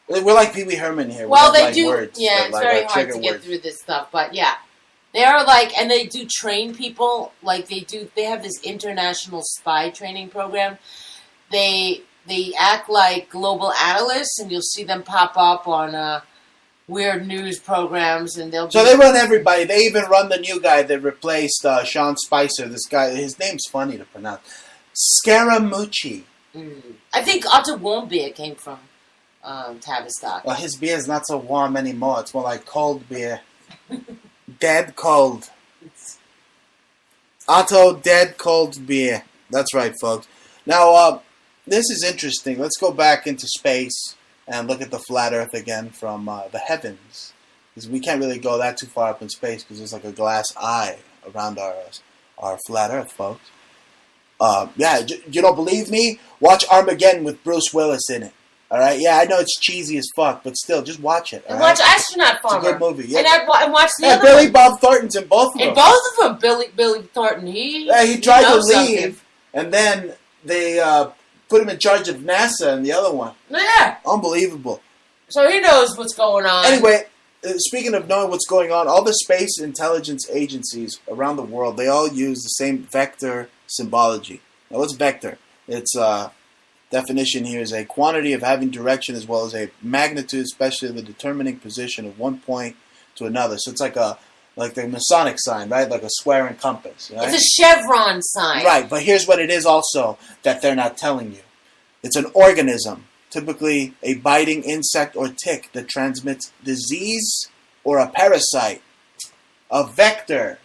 We're like Pee Wee Herman here. Well, they like do. Words, yeah, it's like very hard to get through this stuff, but yeah. They're like, and they do train people, like they have this international spy training program. They act like global analysts, and you'll see them pop up on weird news programs, and they'll. So they run everybody. They even run the new guy that replaced Sean Spicer. This guy, his name's funny to pronounce. Scaramucci. I think Otto Warmbier came from Tavistock. Well, his beer is not so warm anymore. It's more like cold beer. Dead cold. Otto Dead Cold Beer. That's right, folks. Now, this is interesting. Let's go back into space and look at the flat Earth again from the heavens. Because we can't really go that too far up in space because there's like a glass eye around our flat Earth, folks. Yeah, you don't believe me? Watch Armageddon with Bruce Willis in it. All right, yeah, I know it's cheesy as fuck, but still, just watch it. And watch Astronaut Farmer. It's a good movie. Yeah. And watch the other Billy one. Bob Thornton's in both of them. In both of them, Billy Thornton. He tried to leave, and then they put him in charge of NASA in the other one. Yeah. Unbelievable. So he knows what's going on. Anyway, speaking of knowing what's going on, all the space intelligence agencies around the world, they all use the same vector symbology. Now, what's vector? It's definition here is a quantity of having direction as well as a magnitude, especially the determining position of one point to another. So it's like the Masonic sign, right? Like a square and compass. Right? It's a chevron sign. Right, but here's what it is also that they're not telling you. It's an organism, typically a biting insect or tick that transmits disease or a parasite. A vector.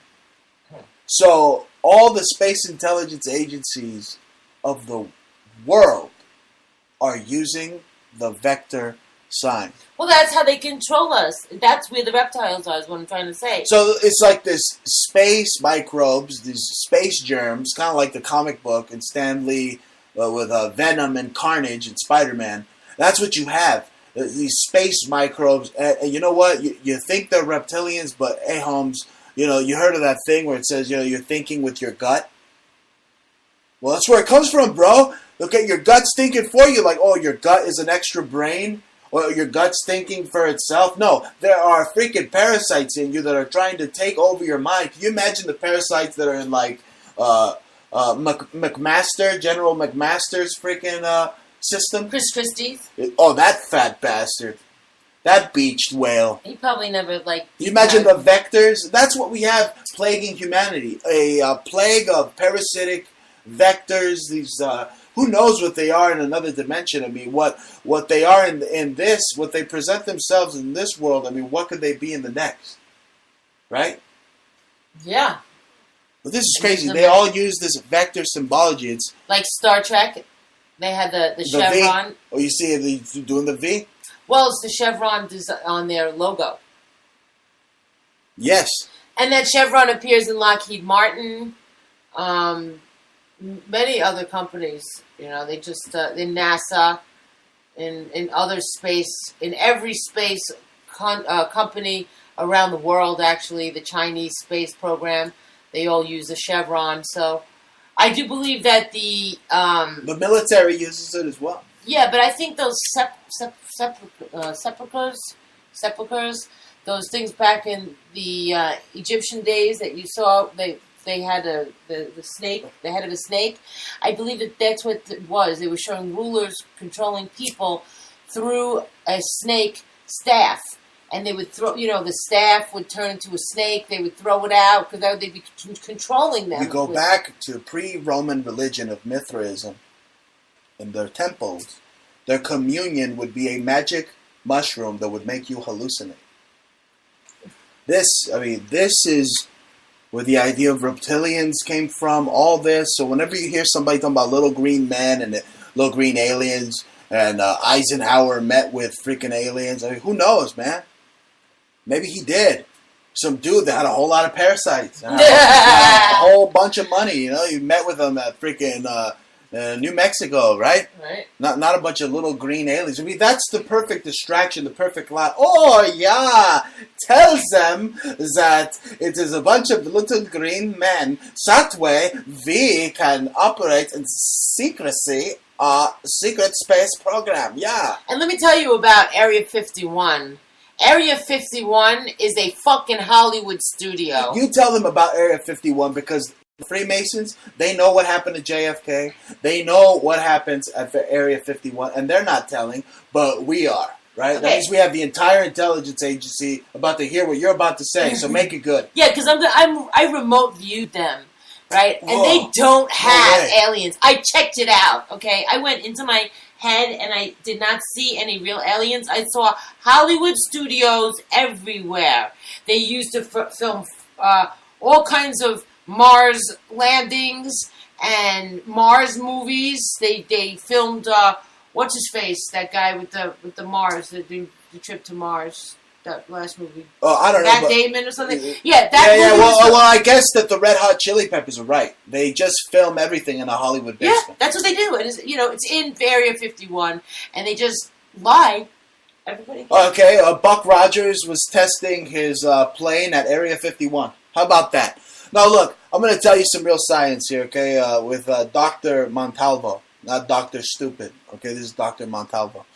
So all the space intelligence agencies of the world are using the vector sign. Well, that's how they control us. That's where the reptiles are, is what I'm trying to say. So it's like this space microbes, these space germs, kind of like the comic book and Stan Lee with Venom and Carnage and Spider-Man. That's what you have. These space microbes. And you know what? You think they're reptilians, but hey, Holmes, you know, you heard of that thing where it says, you know, you're thinking with your gut? Well, that's where it comes from, bro. Look at your gut's thinking for you, like, oh, your gut is an extra brain, or your gut's thinking for itself. No, there are freaking parasites in you that are trying to take over your mind. Can you imagine the parasites that are in, like, General McMaster's freaking system? Chris Christie's. Oh, that fat bastard. That beached whale. He probably never, like... You imagine the vectors? That's what we have plaguing humanity. A plague of parasitic vectors, these... who knows what they are in another dimension? I mean, what they are in this, what they present themselves in this world, I mean, what could they be in the next? Right? Yeah. But this is crazy. They all use this vector symbology. It's like Star Trek. They had the chevron. V. Oh, you see it doing the V? Well, it's the chevron on their logo. Yes. And that chevron appears in Lockheed Martin, many other companies. You know, they just in NASA, in other space, in every space company around the world. Actually, the Chinese space program, they all use a chevron. So, I do believe that the military uses it as well. Yeah, but I think those sepulchers, those things back in the Egyptian days that you saw, they had the snake, the head of a snake. I believe that's what it was. They were showing rulers controlling people through a snake staff. And they would throw, the staff would turn into a snake. They would throw it out because they'd be controlling them. You go back to pre-Roman religion of Mithraism. In their temples, their communion would be a magic mushroom that would make you hallucinate. This is where the idea of reptilians came from, all this. So whenever you hear somebody talking about little green men and little green aliens, and Eisenhower met with freaking aliens, I mean, who knows, man? Maybe he did. Some dude that had a whole lot of parasites. And a whole bunch of money, You met with them at freaking... New Mexico, right? Right. Not a bunch of little green aliens. I mean, that's the perfect distraction, the perfect lie. Oh, yeah! Tells them that it is a bunch of little green men. That way, we can operate in secrecy, secret space program. Yeah. And let me tell you about Area 51. Area 51 is a fucking Hollywood studio. You tell them about Area 51 because... Freemasons, they know what happened to JFK. They know what happens at Area 51, and they're not telling, but we are, right? Okay. That means we have the entire intelligence agency about to hear what you're about to say, so make it good. Yeah, because I remote viewed them, right? And they don't have aliens. I checked it out, okay? I went into my head, and I did not see any real aliens. I saw Hollywood studios everywhere. They used to film all kinds of Mars landings and Mars movies. They filmed what's his face? That guy with the Mars, the trip to Mars. That last movie. Oh, I don't know. Matt Damon or something. Yeah, that movie. Yeah. Well, I guess that the Red Hot Chili Peppers are right. They just film everything in a Hollywood basement. Yeah, that's what they do. It's in Area 51, and they just lie. Everybody. Okay, Buck Rogers was testing his plane at Area 51. How about that? Now, look, I'm going to tell you some real science here, okay, with Dr. Montalvo, not Dr. Stupid, okay? This is Dr. Montalvo.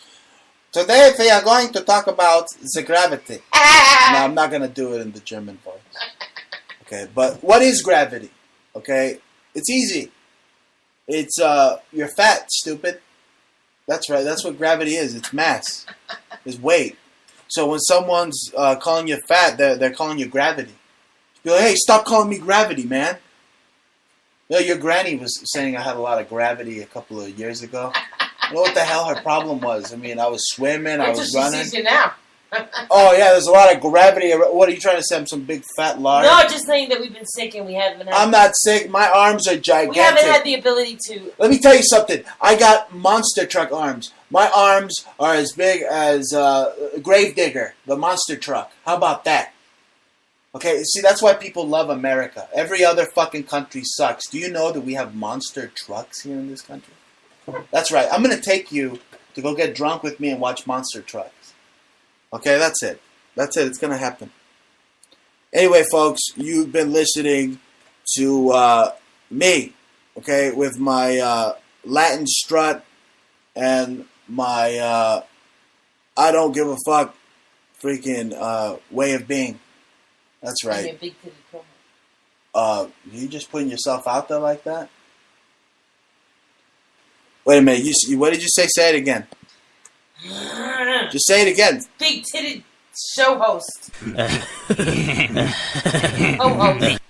Today, we are going to talk about the gravity. No, I'm not going to do it in the German voice. Okay, but what is gravity? Okay, it's easy. It's, you're fat, stupid. That's right, that's what gravity is. It's mass. It's weight. So when someone's calling you fat, they're calling you gravity. You're like, hey, stop calling me gravity, man. You know, your granny was saying I had a lot of gravity a couple of years ago. You know what the hell her problem was? I mean, I was swimming, I was running. She sees you now. Oh, yeah, there's a lot of gravity. What are you trying to say? I'm some big fat lard? No, just saying that we've been sick and we haven't had... I'm not sick. My arms are gigantic. We haven't had the ability to... Let me tell you something. I got monster truck arms. My arms are as big as Gravedigger, the monster truck. How about that? Okay, see, that's why people love America. Every other fucking country sucks. Do you know that we have monster trucks here in this country? That's right. I'm going to take you to go get drunk with me and watch monster trucks. Okay, that's it. That's it. It's going to happen. Anyway, folks, you've been listening to me, okay, with my Latin strut and my I don't give a fuck freaking way of being. That's right. And your big-titted promo. You just putting yourself out there like that? Wait a minute. You what did you say? Say it again. Just say it again. Big-titted show host. Co-host.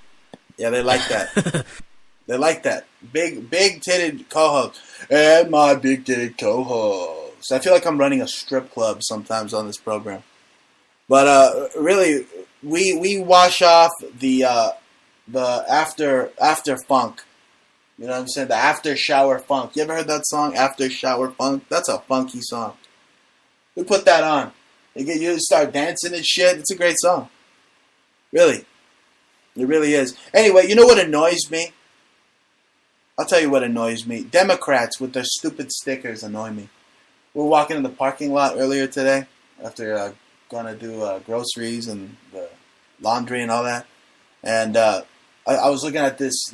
Yeah, they like that. They like that. Big-titted co-host. And my big-titted co-host. I feel like I'm running a strip club sometimes on this program. But really, we wash off the after funk. You know what I'm saying? The after shower funk. You ever heard that song, After Shower Funk? That's a funky song. We put that on. You get you to start dancing and shit. It's a great song. Really. It really is. Anyway, you know what annoys me? I'll tell you what annoys me. Democrats with their stupid stickers annoy me. We were walking in the parking lot earlier today after going to do groceries and the laundry and all that. And I was looking at this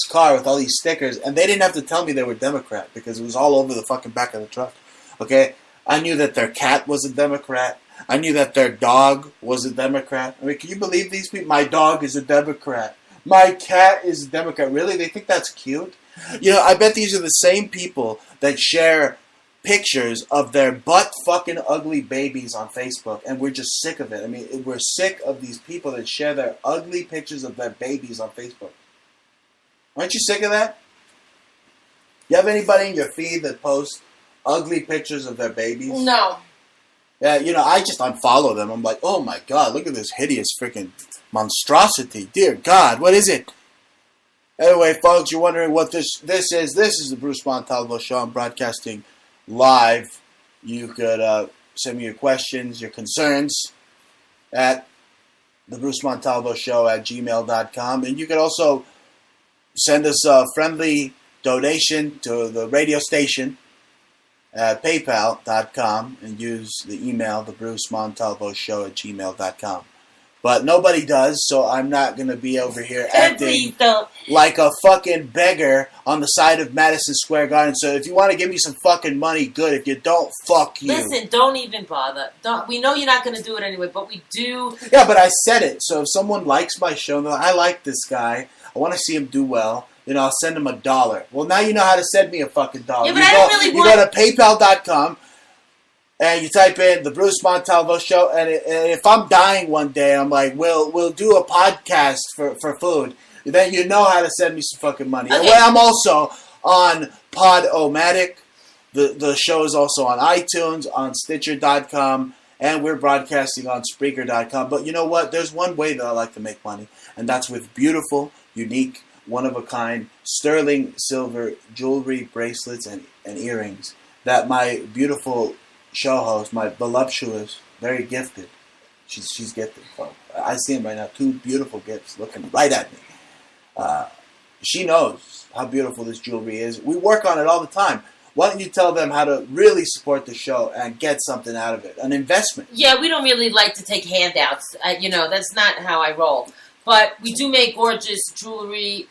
car with all these stickers, and they didn't have to tell me they were Democrat because it was all over the fucking back of the truck. Okay? I knew that their cat was a Democrat. I knew that their dog was a Democrat. I mean, can you believe these people? My dog is a Democrat. My cat is a Democrat. Really? They think that's cute? You know, I bet these are the same people that share pictures of their butt fucking ugly babies on Facebook, and we're just sick of it. I mean, we're sick of these people that share their ugly pictures of their babies on Facebook. Aren't you sick of that? You have anybody in your feed that posts ugly pictures of their babies? No. Yeah, you know, I just unfollow them. I'm like, oh my God, look at this hideous freaking monstrosity. Dear God, what is it? Anyway, folks, you're wondering what this is. This is the Bruce Montalvo Show. I'm broadcasting live. You could send me your questions, your concerns at the Bruce Montalvo Show at gmail.com. And you could also send us a friendly donation to the radio station at paypal.com and use the email, the Bruce Montalvo Show at gmail.com. But nobody does, so I'm not going to be over here acting like a fucking beggar on the side of Madison Square Garden. So if you want to give me some fucking money, good. If you don't, fuck you. Listen, don't even bother. We know you're not going to do it anyway, but we do. Yeah, but I said it. So if someone likes my show, and they're like, I like this guy, I want to see him do well, you know, I'll send him $1. Well, now you know how to send me a fucking dollar. Yeah, but I don't really want... You go to paypal.com, and you type in the Bruce Montalvo Show, and if I'm dying one day, I'm like, we'll do a podcast for food. Then you know how to send me some fucking money. Okay. And I'm also on Podomatic. The show is also on iTunes, on Stitcher.com, and we're broadcasting on Spreaker.com. But you know what? There's one way that I like to make money, and that's with beautiful, unique, one-of-a-kind, sterling silver jewelry, bracelets, and earrings that my beautiful show host, my voluptuous, very gifted, she's gifted. I see him right now, 2 beautiful gifts looking right at me. She knows how beautiful this jewelry is. We work on it all the time. Why don't you tell them how to really support the show and get something out of it? An investment. Yeah, we don't really like to take handouts. You know, that's not how I roll. But we do make gorgeous jewelry.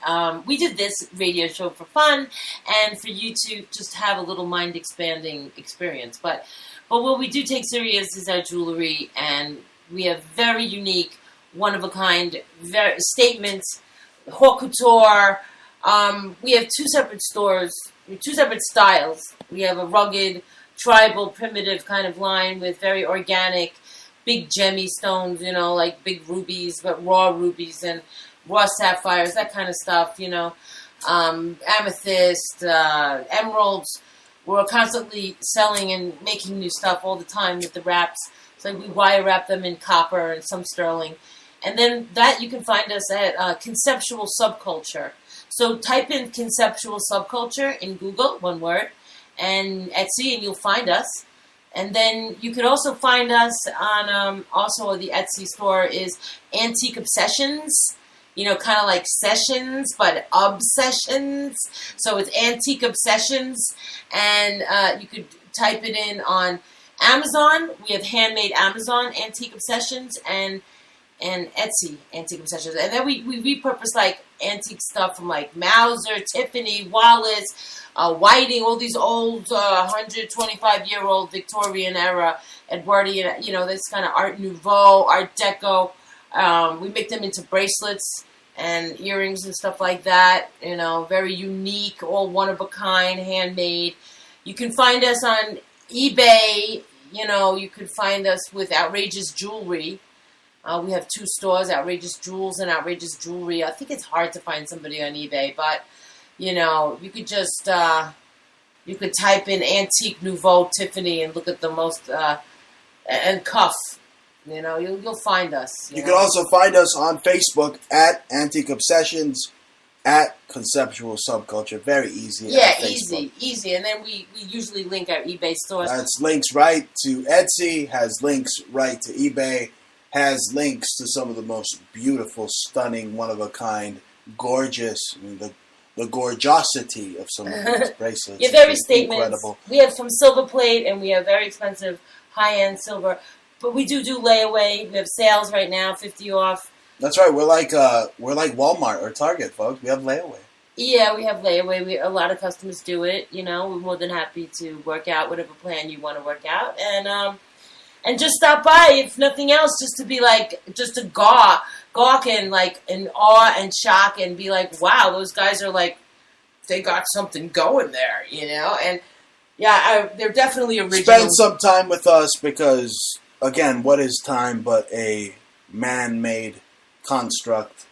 We did this radio show for fun and for you to just have a little mind-expanding experience. But what we do take serious is our jewelry, and we have very unique, one-of-a-kind statements, haute couture. We have 2 separate stores, 2 separate styles. We have a rugged, tribal, primitive kind of line with very organic, big gemmy stones, you know, like big rubies, but raw rubies and raw sapphires, that kind of stuff, you know. Amethyst, emeralds. We're constantly selling and making new stuff all the time with the wraps. So we wire wrap them in copper and some sterling. And then that you can find us at Conceptual Subculture. So type in Conceptual Subculture in Google, one word, and Etsy, and you'll find us. And then you could also find us on, also the Etsy store is Antique Obsessions. You know, kind of like sessions, but obsessions. So it's Antique Obsessions. And you could type it in on Amazon. We have Handmade Amazon Antique Obsessions. And and Etsy antique obsessions, and then we repurpose like antique stuff from like Mauser, Tiffany, Wallace, Whiting, all these old 125-year-old Victorian era Edwardian, this kind of Art Nouveau, Art Deco. We make them into bracelets and earrings and stuff like that. Very unique, all one of a kind, handmade. You can find us on eBay. You could find us with Outrageous Jewelry. We have 2 stores, Outrageous Jewels and Outrageous Jewelry. I think it's hard to find somebody on eBay, but, you could just, you could type in Antique Nouveau Tiffany and look at the most, and Cuff. You'll find us. You can also find us on Facebook at Antique Obsessions, at Conceptual Subculture. Very easy. Yeah, easy. And then we usually link our eBay stores. That's links right to Etsy, has links right to eBay, has links to some of the most beautiful, stunning, one-of-a-kind, gorgeous, the gorgeosity of some of these bracelets. Yeah, very statements. Incredible. We have some silver plate, and we have very expensive high-end silver. But we do layaway. We have sales right now, 50 off. That's right. We're like Walmart or Target, folks. We have layaway. Yeah, we have layaway. A lot of customers do it. We're more than happy to work out whatever plan you want to work out, and just stop by if nothing else, just to be like, just to gawk and like in awe and shock and be like, wow, those guys are like, they got something going there, And yeah, they're definitely original. Spend some time with us because, again, what is time but a man-made construct?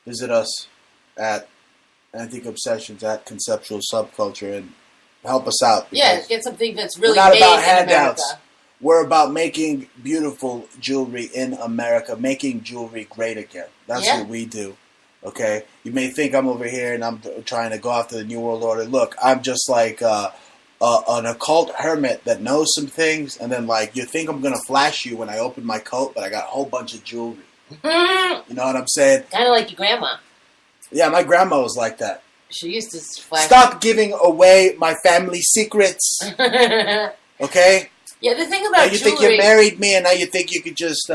Visit us at Antique Obsessions, at Conceptual Subculture, and help us out. Yeah, get something that's really we're not made about in handouts. America. We're about making beautiful jewelry in America, making jewelry great again. That's what we do. Okay? You may think I'm over here and I'm trying to go after the New World Order. Look, I'm just like an occult hermit that knows some things, and then like you think I'm going to flash you when I open my coat, but I got a whole bunch of jewelry. You know what I'm saying? Kind of like your grandma. Yeah, my grandma was like that. She used to flash. Stop giving away my family secrets. Okay? Yeah, the thing about now you jewelry... think you married me, and now you think you could just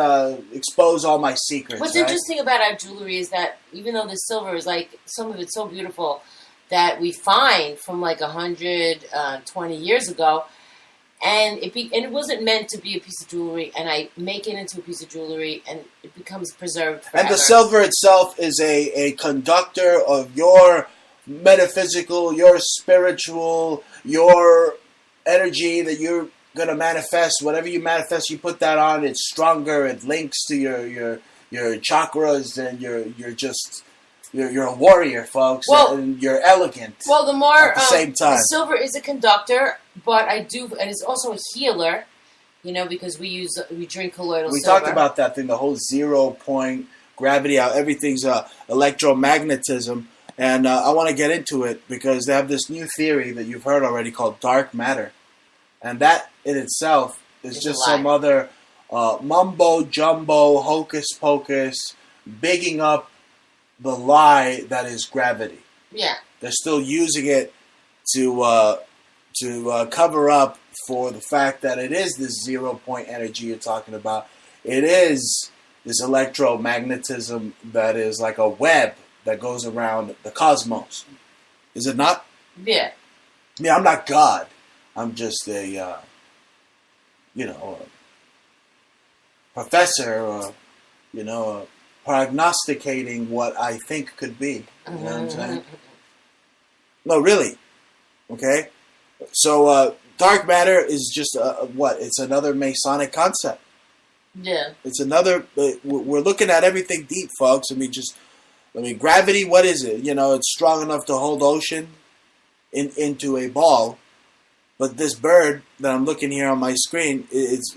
expose all my secrets. What's right? interesting about our jewelry is that even though the silver is like, some of it's so beautiful that we find from like 120 years ago, and it wasn't meant to be a piece of jewelry, and I make it into a piece of jewelry, and it becomes preserved forever. And the silver itself is a conductor of your metaphysical, your spiritual, your energy that you're going to manifest. Whatever you manifest, you put that on, it's stronger, it links to your chakras, and you're a warrior, folks, and you're elegant. Well, the more at the same time, the silver is a conductor, but and it's also a healer. Because we drink colloidal silver. We talked about that thing, the whole 0 point gravity, how everything's electromagnetism, and I want to get into it because they have this new theory that you've heard already called dark matter, and that in itself is just some other mumbo jumbo, hocus pocus, bigging up the lie that is gravity. Yeah. They're still using it to cover up for the fact that it is this 0 point energy you're talking about. It is this electromagnetism that is like a web that goes around the cosmos. Is it not? Yeah. Yeah, I'm not God. I'm just a professor, or, prognosticating what I think could be. You know what I'm saying? No, really. Okay? So, dark matter is just, It's another Masonic concept. Yeah. It's another, we're looking at everything deep, folks. Gravity, what is it? It's strong enough to hold ocean into a ball. But this bird that I'm looking here on my screen,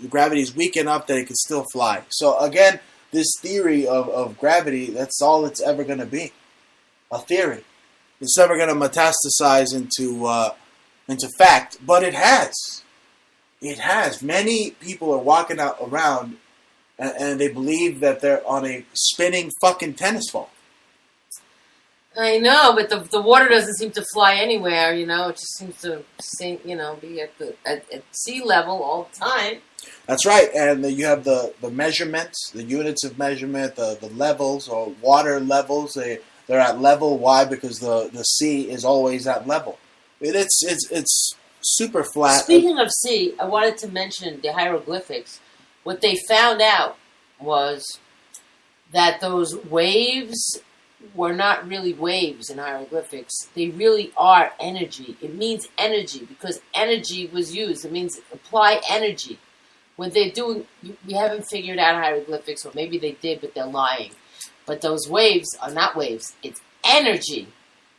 gravity is weak enough that it can still fly. So again, this theory of gravity, that's all it's ever going to be. A theory. It's never going to metastasize into fact, but it has. It has. Many people are walking around and they believe that they're on a spinning fucking tennis ball. I know, but the water doesn't seem to fly anywhere. It just seems to sink. Be at sea level all the time. That's right, and you have the measurements, the units of measurement, the levels or water levels. They're at level. Why? Because the sea is always at level. It's super flat. Speaking of sea, I wanted to mention the hieroglyphics. What they found out was that those waves were not really waves in hieroglyphics. They really are energy. It means energy because energy was used. It means apply energy. When they're doing, we haven't figured out hieroglyphics, or maybe they did, but they're lying. But those waves are not waves. It's energy.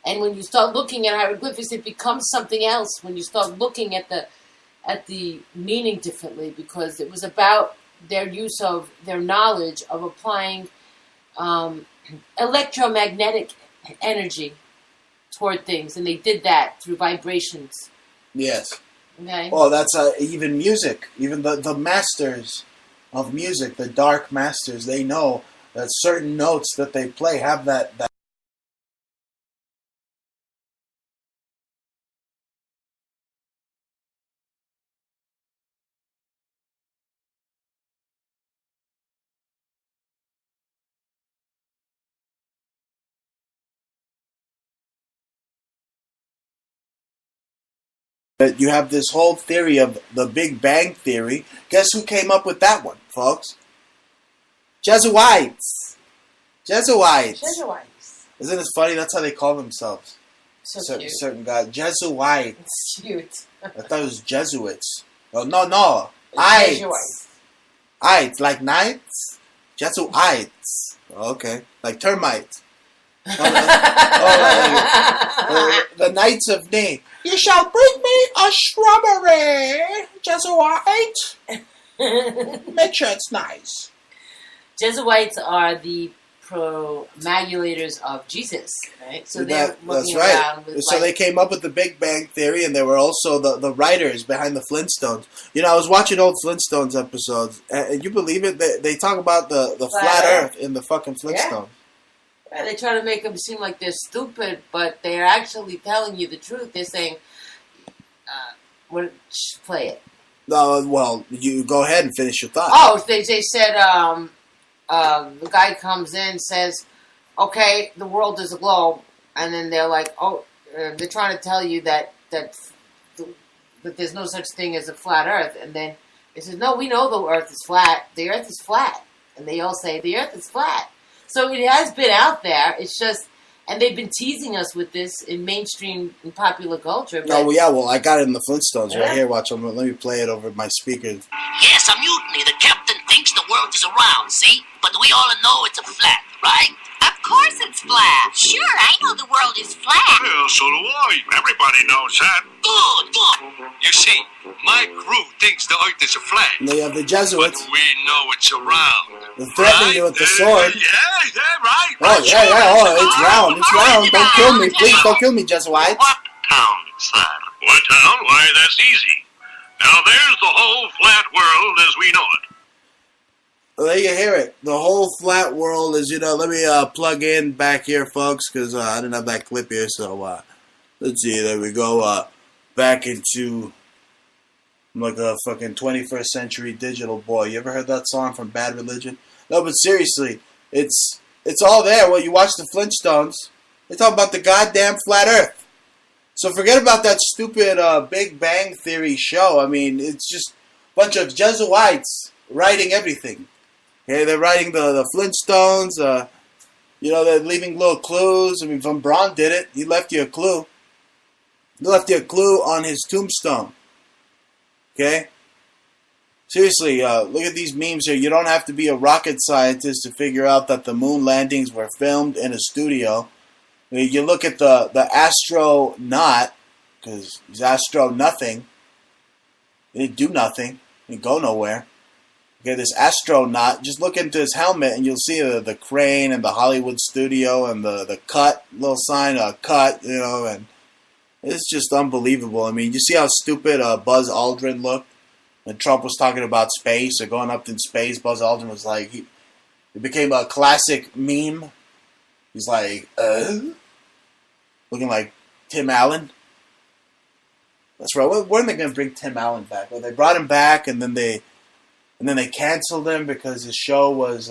And when you start looking at hieroglyphics, it becomes something else. When you start looking at the meaning differently, because it was about their use of their knowledge of applying electromagnetic energy toward things, and they did that through vibrations. Yes. Okay. Well, that's even music. Even the masters of music, the dark masters, they know that certain notes that they play have that But you have this whole theory of the Big Bang Theory. Guess who came up with that one, folks? Jesuits. Jesuits. Jesuits. Isn't it funny? That's how they call themselves. So cute. Certain guys. Jesuits. It's cute. I thought it was Jesuits. Oh, no. Jesuits. Ites, like knights? Jesuits. Okay. Like termites. The Knights of Name. You shall bring me a shrubbery, Jesuit. Make sure it's nice. Jesuits are the promagulators of Jesus, right? So they're looking that's around right. with So they came up with the Big Bang Theory, and they were also the writers behind the Flintstones. I was watching old Flintstones episodes, and you believe it? They talk about the flat Earth in the fucking Flintstones. Yeah, they try to make them seem like they're stupid, but they're actually telling you the truth. They're saying, play it. Well, you go ahead and finish your thought. Oh, they said, the guy comes in, says, okay, the world is a globe, and then they're like, they're trying to tell you that there's no such thing as a flat Earth, and then they said, no, we know the Earth is flat. The Earth is flat, and they all say the Earth is flat. So it has been out there. It's just, and they've been teasing us with this in mainstream and popular culture. But Well, I got it in the Flintstones right here. Watch, let me play it over my speakers. Yes, a mutiny. The captain thinks the world is round, see? But we all know it's a flat, right? Of course it's flat. Sure, I know the world is flat. Well, so do I. Everybody knows that. Good. You see, my crew thinks the Earth is flat. And they have the Jesuits. But we know it's round. They're threatening you with the sword. Right. Oh, it's round. It's round. Don't kill me. Please don't kill me, Jesuits. What town, sir? What town? Why, that's easy. Now, there's the whole flat world as we know it. Well, there you hear it. The whole flat world is, let me plug in back here, folks, because I didn't have that clip here. So, let's see. There we go. Back into, I'm like a fucking 21st century digital boy. You ever heard that song from Bad Religion? No, but seriously, it's all there. Well, you watch the Flintstones, they talk about the goddamn flat Earth. So forget about that stupid Big Bang Theory show. I mean, it's just a bunch of Jesuits writing everything. Okay, they're writing the Flintstones. They're leaving little clues. I mean, Von Braun did it. He left you a clue. He left you a clue on his tombstone. Okay? Seriously, look at these memes here. You don't have to be a rocket scientist to figure out that the moon landings were filmed in a studio. You look at the astronaut, because he's astro nothing. He didn't do nothing. He didn't go nowhere. Okay, this astronaut, just look into his helmet and you'll see the crane and the Hollywood studio and the cut, little sign, cut, and it's just unbelievable. I mean, you see how stupid Buzz Aldrin looked when Trump was talking about space or going up in space. Buzz Aldrin was like, it became a classic meme. He's like, looking like Tim Allen. That's right. When are they going to bring Tim Allen back? Well, they brought him back, and then they canceled him because his show was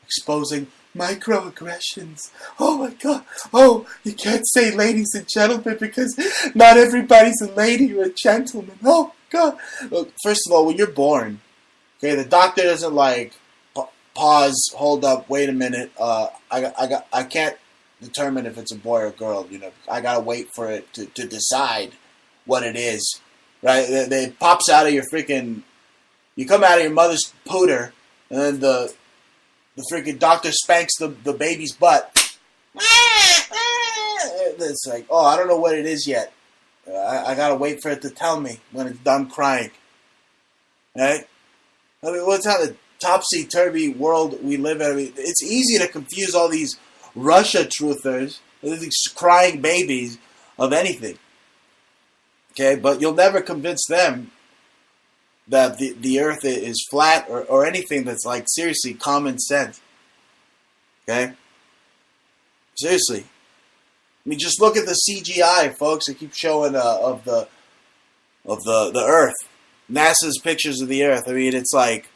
exposing microaggressions. Oh my God! Oh, you can't say ladies and gentlemen because not everybody's a lady or a gentleman. Oh God! Look, first of all, when you're born, okay, the doctor doesn't like pause, hold up, wait a minute. I can't determine if it's a boy or girl. You know, I gotta wait for it to decide what it is. Right? It pops out of your freaking. You come out of your mother's pooter, and then the freaking doctor spanks the baby's butt. It's like, oh, I don't know what it is yet. I gotta wait for it to tell me when it's done crying. Right? I mean, what's how the topsy-turvy world we live in? I mean, it's easy to confuse all these Russia truthers, these crying babies, of anything. Okay, but you'll never convince them that the earth is flat or anything that's like seriously common sense. Okay? Seriously. I mean, just look at the CGI, folks. They keep showing of the earth. NASA's pictures of the earth. I mean, it's like,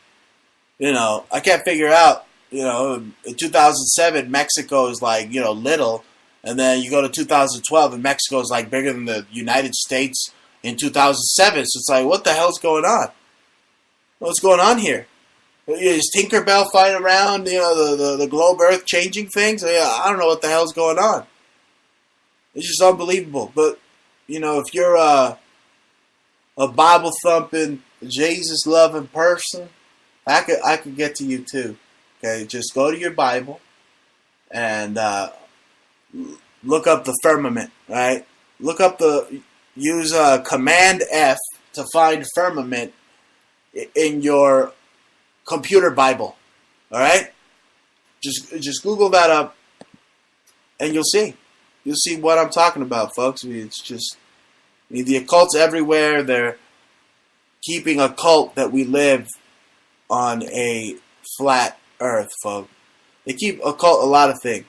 you know, I can't figure out, you know, in 2007, Mexico is like, you know, little. And then you go to 2012 and Mexico is like bigger than the United States in 2007. So it's like, what the hell's going on? What's going on here? Is Tinkerbell flying around, you know, the globe Earth changing things? I don't know what the hell's going on. It's just unbelievable. But, you know, if you're a Bible-thumping, Jesus-loving person, I could get to you too. Okay, just go to your Bible and look up the firmament, right? Use Command F to find firmament in your computer Bible, all right? Just Google that up, and you'll see what I'm talking about, folks. I mean, it's just, I mean, the occult's everywhere. They're keeping a cult that we live on a flat Earth, folks. They keep occult a lot of things.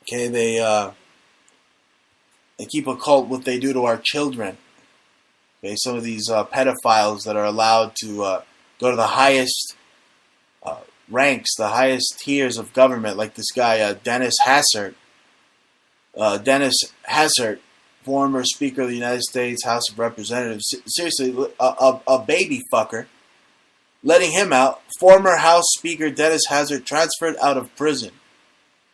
Okay, they keep occult what they do to our children. Okay, some of these pedophiles that are allowed to go to the highest ranks, the highest tiers of government, like this guy Dennis Hassert. Dennis Hassert, former Speaker of the United States House of Representatives. Seriously, a baby fucker. Letting him out. Former House Speaker Dennis Hassert transferred out of prison.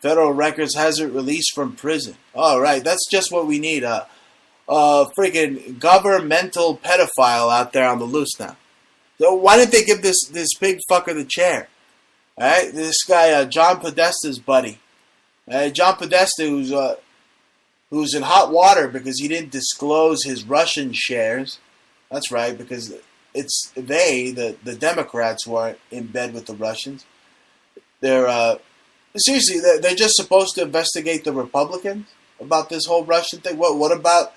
Federal records Hassert released from prison. All right, that's just what we need. Freaking governmental pedophile out there on the loose now. So why didn't they give this big fucker the chair? All right, this guy John Podesta's buddy. John Podesta, who's in hot water because he didn't disclose his Russian shares. That's right, because it's the Democrats who are in bed with the Russians. They're they're just supposed to investigate the Republicans about this whole Russian thing. What about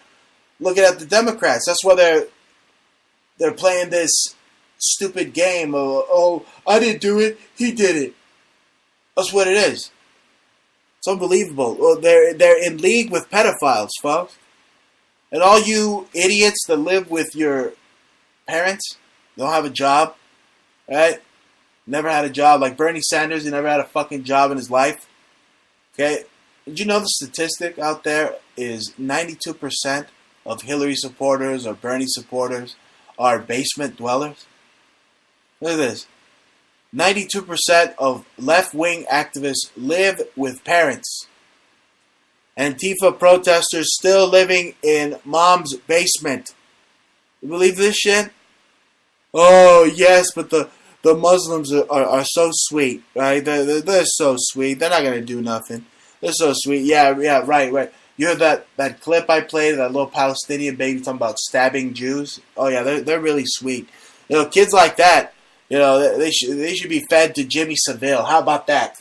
looking at the Democrats? That's why they're playing this stupid game of, oh, I didn't do it, he did it. That's what it is. It's unbelievable. Well, they're in league with pedophiles, folks. And all you idiots that live with your parents, don't have a job, right? Never had a job. Like Bernie Sanders, he never had a fucking job in his life. Okay? Did you know the statistic out there is 92% of Hillary supporters or Bernie supporters are basement dwellers? Look at this. 92% of left-wing activists live with parents. Antifa protesters still living in mom's basement. You believe this shit? Oh, yes, but the Muslims are so sweet, right? They're so sweet. They're not going to do nothing. They're so sweet. Yeah, right. You heard that clip I played, that little Palestinian baby talking about stabbing Jews? Oh, yeah, they're really sweet. You know, kids like that, you know, they should be fed to Jimmy Savile. How about that?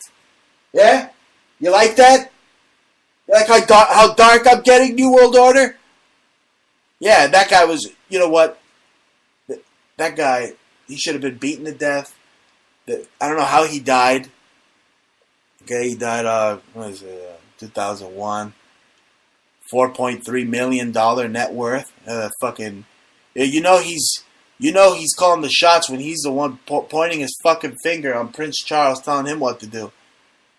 Yeah? You like that? You like how dark I'm getting, New World Order? Yeah, that guy was, you know what? That guy, he should have been beaten to death. I don't know how he died. Okay, he died, 2001. $4.3 million net worth. Fucking, he's calling the shots when he's the one pointing his fucking finger on Prince Charles, telling him what to do.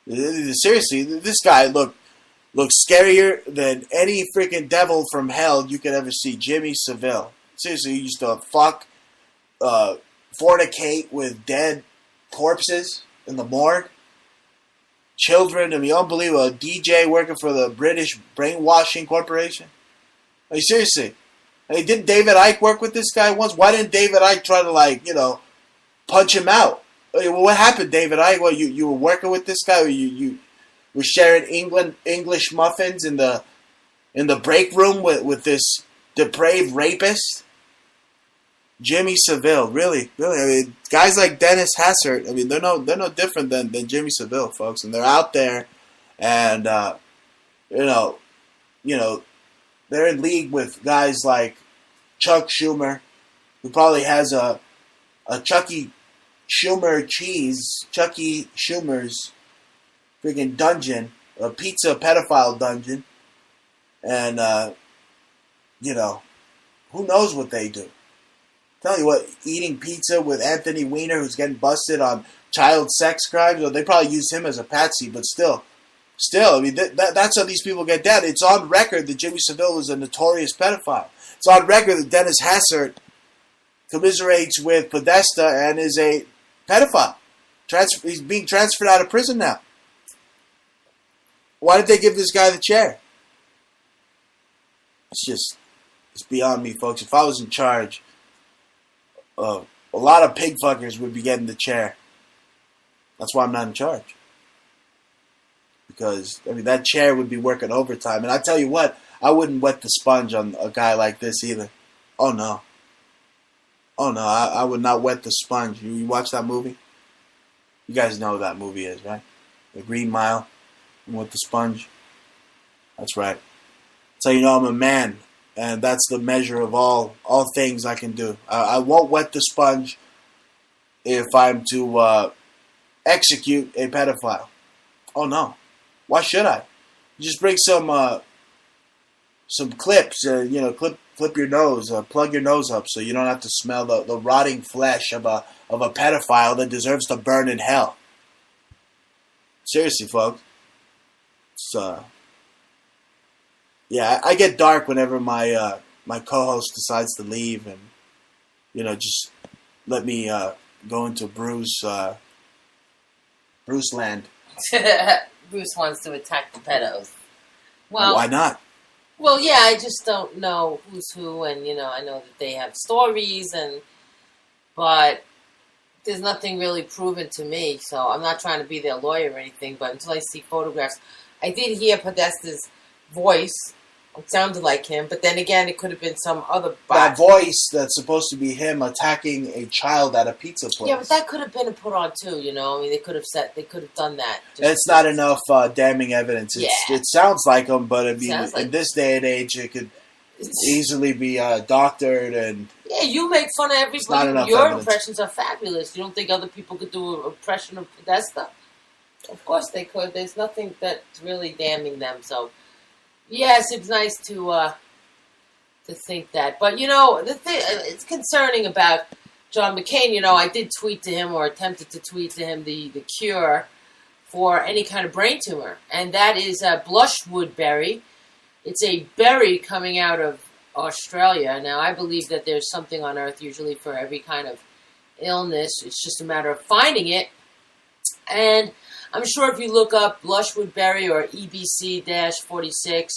Seriously, this guy looks scarier than any freaking devil from hell you could ever see. Jimmy Savile. Seriously, he used to fuck, fornicate with dead corpses in the morgue. Children, I mean, unbelievable. A DJ working for the British Brainwashing Corporation. I mean, seriously. I mean, didn't David Icke work with this guy once? Why didn't David Icke try to, punch him out? I mean, what happened, David Icke? Well, you were working with this guy? You were sharing English muffins in the break room with this depraved rapist? Jimmy Savile, really. I mean, guys like Dennis Hassert, I mean, they're no different than Jimmy Savile, folks, and they're out there, and they're in league with guys like Chuck Schumer, who probably has a Chucky Schumer's freaking dungeon, a pizza pedophile dungeon, and who knows what they do. Tell you what, eating pizza with Anthony Weiner, who's getting busted on child sex crimes, they probably use him as a patsy, but still, I mean, that's how these people get down. It's on record that Jimmy Savile was a notorious pedophile. It's on record that Dennis Hassert commiserates with Podesta and is a pedophile. He's being transferred out of prison now. Why did they give this guy the chair? It's beyond me, folks. If I was in charge, a lot of pig fuckers would be getting the chair. That's why I'm not in charge. Because, I mean, that chair would be working overtime. And I tell you what, I wouldn't wet the sponge on a guy like this either. Oh, no, I would not wet the sponge. You watch that movie? You guys know what that movie is, right? The Green Mile, with the sponge. That's right. So you know I'm a man. And that's the measure of all things I can do. I won't wet the sponge if I'm to execute a pedophile. Oh no, why should I? You just bring some clips, clip your nose, plug your nose up so you don't have to smell the rotting flesh of a pedophile that deserves to burn in hell. Seriously, folks. Yeah, I get dark whenever my co-host decides to leave, and just let me go into Bruce land. Bruce wants to attack the pedos. Well, why not? Well, yeah, I just don't know who's who, and I know that they have stories, but there's nothing really proven to me. So I'm not trying to be their lawyer or anything. But until I see photographs, I did hear Podesta's voice. It sounded like him, but then again, it could have been some other bot. That voice that's supposed to be him attacking a child at a pizza place. Yeah, but that could have been a put on too. I mean, they could have done that. It's not enough damning evidence. It sounds like him, but I mean, in this day and age, it could easily be doctored and. Yeah, you make fun of everybody. Your impressions are fabulous. You don't think other people could do an impression of Podesta? Of course they could. There's nothing that's really damning them. So. Yes, it's nice to think that, but the thing it's concerning about John McCain. I did tweet to him or attempted to tweet to him the cure for any kind of brain tumor, and that is blushwood berry. It's a berry coming out of Australia. Now, I believe that there's something on Earth usually for every kind of illness. It's just a matter of finding it, and I'm sure if you look up blushwood berry or EBC-46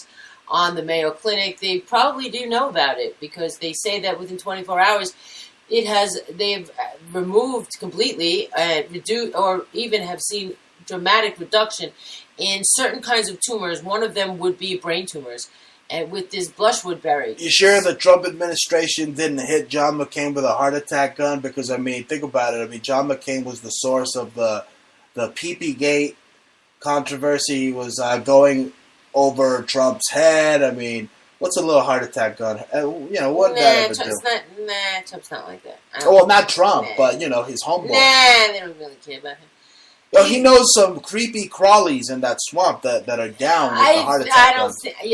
on the Mayo Clinic, they probably do know about it because they say that within 24 hours, they've removed completely, reduced, or even have seen dramatic reduction in certain kinds of tumors. One of them would be brain tumors, and with this blushwood berry. You sure the Trump administration didn't hit John McCain with a heart attack gun? Because I mean, think about it. I mean, John McCain was the source of the PP-gate controversy. Was going over Trump's head. I mean, what's a little heart attack gun? What did that ever do? Trump's not like that. Well, not Trump, but his homeboy. Nah, they don't really care about him. Yo, he knows some creepy crawlies in that swamp that are down with the heart attack.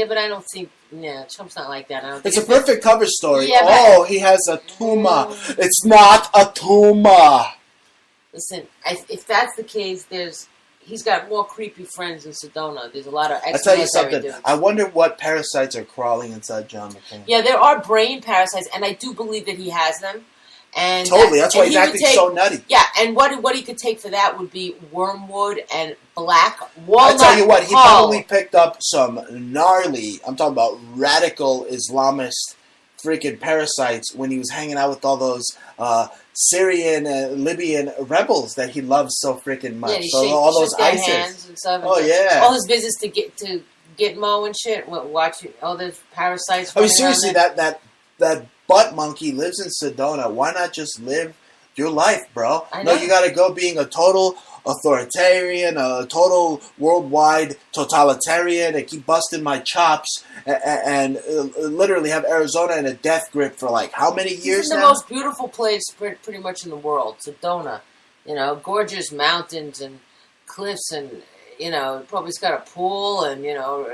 But I don't think. Yeah, Trump's not like that. I don't think it's a perfect cover story. Yeah, he has a tumor. It's not a tumor. Listen, if that's the case, he's got more creepy friends in Sedona. There's a lot of I'll tell you something. dudes. I wonder what parasites are crawling inside John McCain. Yeah, there are brain parasites, and I do believe that he has them. And totally, that's why he's acting so nutty. Yeah, and what he could take for that would be wormwood and black walnut. I'll tell you what, he probably picked up some gnarly, I'm talking about radical Islamist freaking parasites when he was hanging out with all those Syrian and Libyan rebels that he loves so freaking much. Yeah, so all those ISIS. Hands and stuff. Oh, yeah. All his visits to Gitmo and shit, watching all the parasites. I mean, seriously, that butt monkey lives in Sedona. Why not just live your life, bro? No, you got to go being a total authoritarian, a total worldwide totalitarian, and keep busting my chops and literally have Arizona in a death grip for like how many years now? It's the most beautiful place pretty much in the world, Sedona. You know, gorgeous mountains and cliffs and... You know, probably's got a pool, and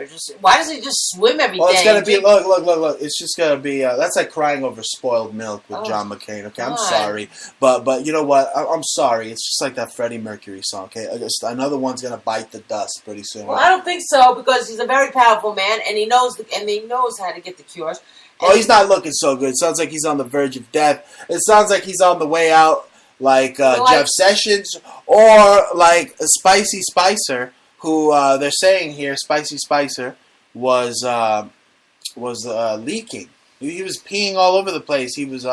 just why does he just swim every day? Well, it's gonna be look. It's just gonna be that's like crying over spoiled milk with John McCain. Okay, I'm sorry, but you know what? I'm sorry. It's just like that Freddie Mercury song. Okay, another one's gonna bite the dust pretty soon. Well, I don't think so because he's a very powerful man, and he knows how to get the cures. Oh, he's not looking so good. It sounds like he's on the verge of death. It sounds like he's on the way out, like Jeff Sessions or like Spicy Spicer. Who they're saying here, Spicy Spicer, was leaking. He was peeing all over the place. He was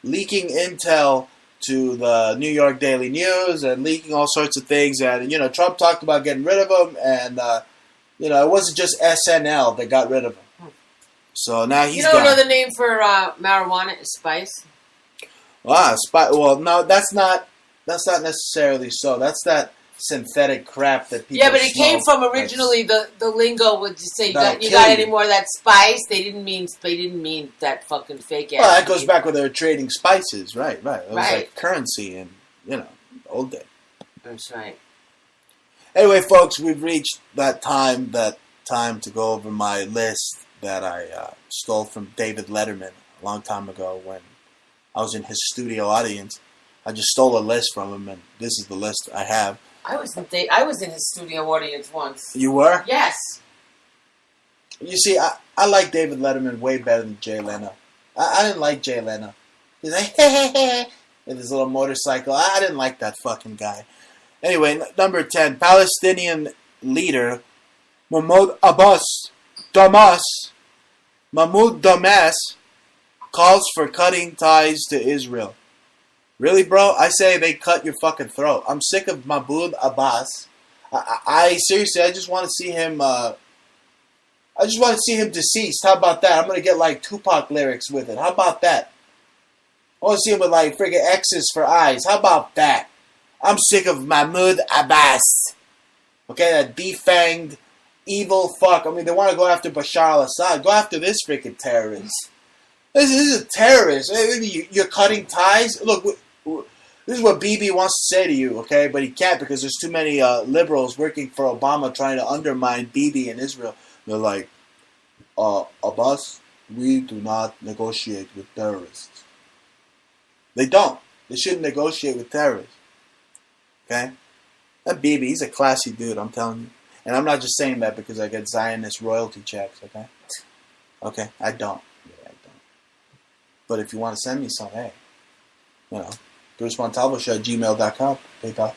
leaking intel to the New York Daily News and leaking all sorts of things. And, Trump talked about getting rid of him. And, it wasn't just SNL that got rid of him. So now he's gone. Another name for marijuana is spice? Well, no, that's not necessarily so. That's that synthetic crap that people but it came from originally the lingo would just say you got any more of that spice. They didn't mean that fucking fake ass. Well, that goes back when they were trading spices, right? It was like currency in the old day. That's right. Anyway, folks, we've reached that time to go over my list that I stole from David Letterman a long time ago when I was in his studio audience. I just stole a list from him, and this is the list I have. I was in his studio audience once. You were? Yes. You see, I like David Letterman way better than Jay Leno. I didn't like Jay Leno. He's like, with his little motorcycle. I didn't like that fucking guy. Anyway, number 10, Palestinian leader Mahmoud Damas calls for cutting ties to Israel. Really, bro? I say they cut your fucking throat. I'm sick of Mahmoud Abbas. I seriously, I just want to see him. I just want to see him deceased. How about that? I'm gonna get like Tupac lyrics with it. How about that? I want to see him with like friggin' X's for eyes. How about that? I'm sick of Mahmoud Abbas. Okay, that defanged, evil fuck. I mean, they want to go after Bashar al-Assad. Go after this freaking terrorist. This is a terrorist. You're cutting ties. Look. This is what Bibi wants to say to you, okay? But he can't because there's too many liberals working for Obama trying to undermine Bibi in Israel. They're like, Abbas, we do not negotiate with terrorists. They don't. They shouldn't negotiate with terrorists. Okay? That Bibi, he's a classy dude, I'm telling you. And I'm not just saying that because I get Zionist royalty checks, okay? Okay, I don't. Yeah, I don't. But if you want to send me some, hey, Bruce Montalvo Show at gmail.com. PayPal.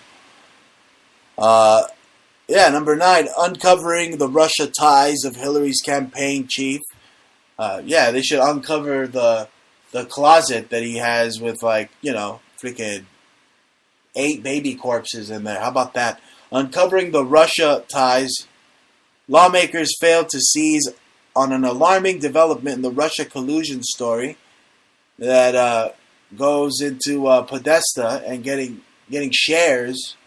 Number 9, uncovering the Russia ties of Hillary's campaign chief. They should uncover the closet that he has with freaking 8 baby corpses in there. How about that? Uncovering the Russia ties. Lawmakers failed to seize on an alarming development in the Russia collusion story that goes into Podesta and getting shares.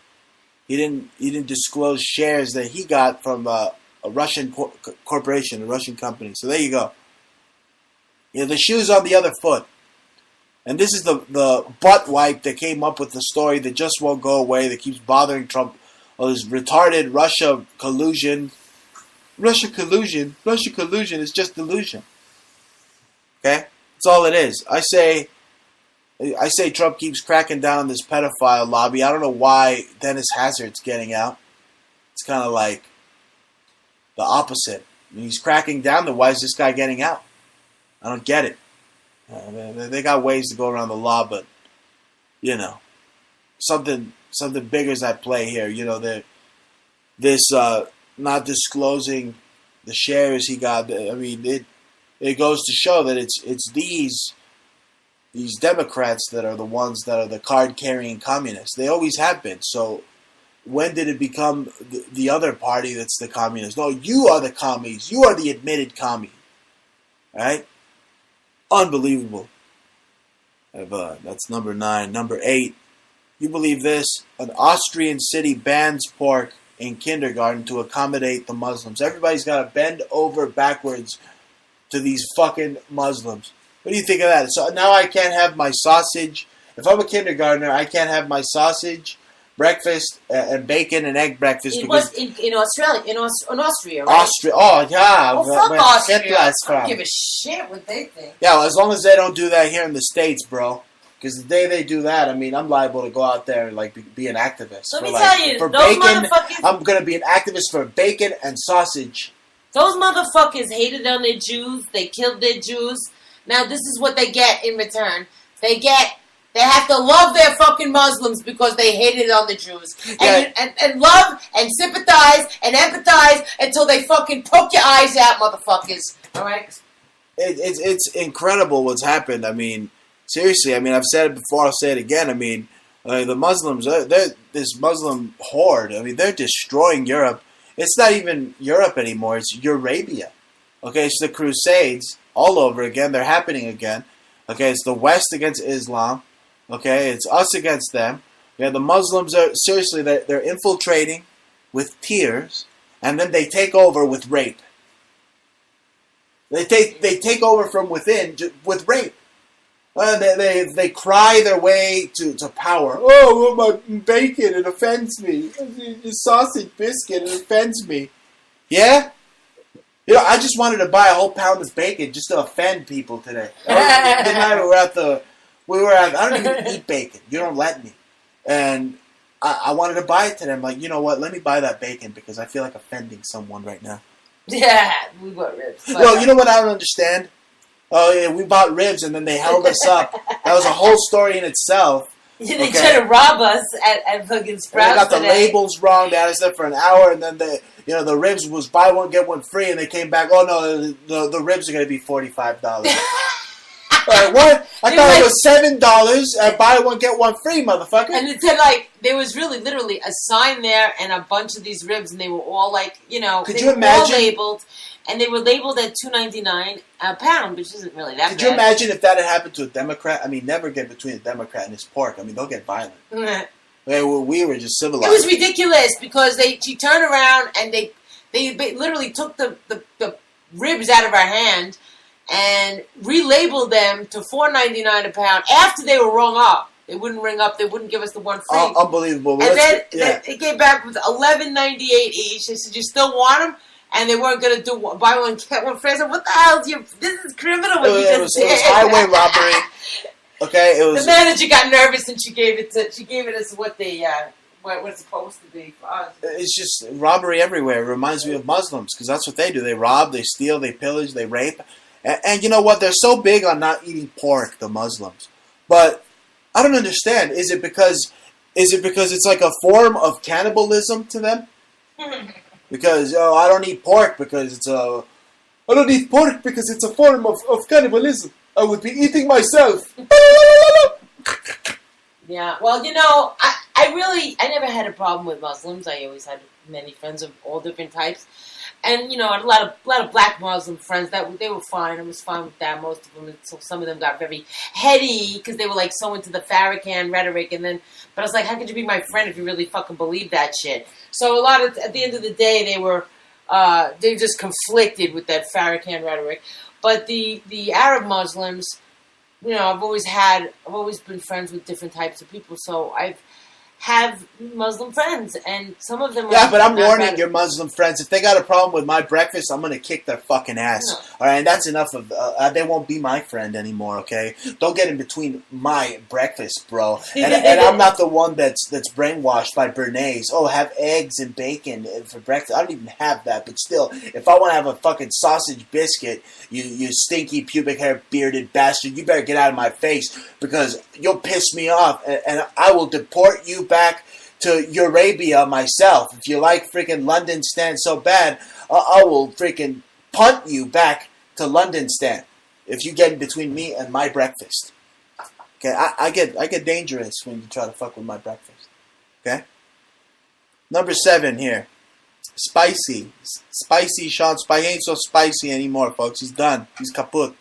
He didn't disclose shares that he got from a Russian corporation, a Russian company. So there you go. The shoe's on the other foot. And this is the butt wipe that came up with the story that just won't go away, that keeps bothering Trump this retarded Russia collusion. Russia collusion is just delusion. Okay? That's all it is. I say Trump keeps cracking down on this pedophile lobby. I don't know why Dennis Hazard's getting out. It's kind of like the opposite. I mean, he's cracking down, then why is this guy getting out? I don't get it. They got ways to go around the law, but, you know, something bigger is at play here. You know, this not disclosing the shares he got. I mean, it goes to show that it's these Democrats that are the ones that are the card-carrying communists. They always have been. So when did it become the other party that's the communist? No, you are the commies. You are the admitted commie. All right? Unbelievable. That's number 9. Number 8. You believe this? An Austrian city bans pork in kindergarten to accommodate the Muslims. Everybody's got to bend over backwards to these fucking Muslims. What do you think of that? So now I can't have my sausage. If I'm a kindergartner, I can't have my sausage, breakfast, and bacon and egg breakfast. It because was in Australia, in Austria, right? Austria. Oh, yeah. Oh, fuck Austria. I from. don't give a shit what they think. Yeah, well, as long as they don't do that here in the States, bro. Because the day they do that, I mean, I'm liable to go out there and like be an activist. Let me tell you, for those bacon, motherfuckers. I'm gonna be an activist for bacon and sausage. Those motherfuckers hated on their Jews. They killed their Jews. Now this is what they get in return. They have to love their fucking Muslims because they hated on the Jews. And love and sympathize and empathize until they fucking poke your eyes out, motherfuckers. Alright? It's incredible what's happened. I mean, seriously, I mean, I've said it before, I'll say it again. I mean, the Muslims, they're this Muslim horde. I mean, they're destroying Europe. It's not even Europe anymore. It's Eurabia. Okay, it's the Crusades all over again. They're happening again. Okay, it's the West against Islam. Okay, it's us against them. Yeah, the Muslims are, seriously, they're infiltrating with tears, and then they take over with rape. They take over from within with rape. They cry their way to power. Oh, well, my bacon, it offends me. The sausage biscuit, it offends me. Yeah? You know, I just wanted to buy a whole pound of bacon just to offend people today. I don't even eat bacon. You don't let me. And I wanted to buy it today. I'm like, you know what? Let me buy that bacon because I feel like offending someone right now. Yeah, we bought ribs. Well, you know what I don't understand? Oh, yeah, we bought ribs and then they held us up. That was a whole story in itself. Yeah, they tried to rob us at fucking Sprouts. They got the today. labels wrong. They had us there for an hour, and then the ribs was buy one get one free, and they came back. Oh no, the ribs are going to be $45. What? I thought it was $7. Buy one get one free, motherfucker. And it said like there was literally a sign there and a bunch of these ribs, and they were all like Could you imagine? All labeled, and they were labeled at $2.99 a pound, which isn't really that bad. Could you imagine if that had happened to a Democrat? I mean, never get between a Democrat and his pork. I mean, they'll get violent. We were just civilized. It was ridiculous because she turned around and they literally took the ribs out of our hand and relabeled them to $4.99 a pound after they were rung up. They wouldn't ring up. They wouldn't give us the one free. Unbelievable. And then they came back with $11.98 each. They said, "You still want them?" And they weren't going to do buy one get one free. I said, "What the hell? This is criminal." What you just did. It was highway robbery. Okay, it was. The manager got nervous and she gave it as what they what it's supposed to be for us. It's just robbery everywhere. It reminds me of Muslims because that's what they do. They rob, they steal, they pillage, they rape. And you know what? They're so big on not eating pork, the Muslims. But I don't understand. Is it because it's like a form of cannibalism to them? Because I don't eat pork because it's a form of cannibalism. I would be eating myself. Yeah. Well, I never had a problem with Muslims. I always had many friends of all different types. And, I had a lot of black Muslim friends that they were fine. I was fine with that. Most of them, so some of them got very heady because they were like so into the Farrakhan rhetoric. But I was like, how could you be my friend if you really fucking believe that shit? So at the end of the day, they just conflicted with that Farrakhan rhetoric. But the Arab Muslims, I've always been friends with different types of people. So I've have Muslim friends, and some of them are Yeah, but I'm not warning bad. your Muslim friends. If they got a problem with my breakfast, I'm going to kick their fucking ass. No. All right, and that's enough of... they won't be my friend anymore, okay? Don't get in between my breakfast, bro. And I'm not the one that's brainwashed by Bernays. Oh, have eggs and bacon for breakfast. I don't even have that, but still, if I want to have a fucking sausage biscuit, you stinky pubic hair bearded bastard, you better get out of my face, because you'll piss me off, and I will deport you back to Eurabia myself. If you like freaking London stand so bad, I will freaking punt you back to London stand if you get in between me and my breakfast. Okay, I get dangerous when you try to fuck with my breakfast. Okay? Number 7 here. Spicy. Spicy Sean Spicy ain't so spicy anymore, folks. He's done. He's kaput.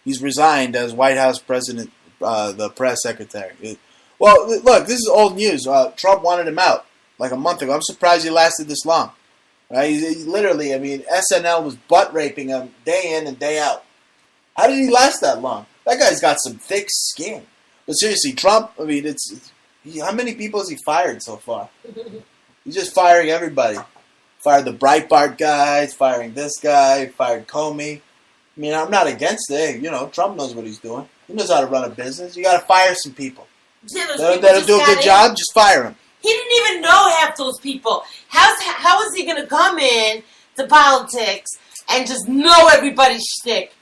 He's resigned as White House president, the press secretary. Well, look, this is old news. Trump wanted him out like a month ago. I'm surprised he lasted this long. Right? He literally, I mean, SNL was butt raping him day in and day out. How did he last that long? That guy's got some thick skin. But seriously, Trump, I mean, how many people has he fired so far? He's just firing everybody. Fired the Breitbart guys, firing this guy, fired Comey. I mean, I'm not against it. You know, Trump knows what he's doing. He knows how to run a business. You got to fire some people. Yeah, That'll do a good job. Just fire him. He didn't even know half those people. How is he going to come in to politics and just know everybody's shtick?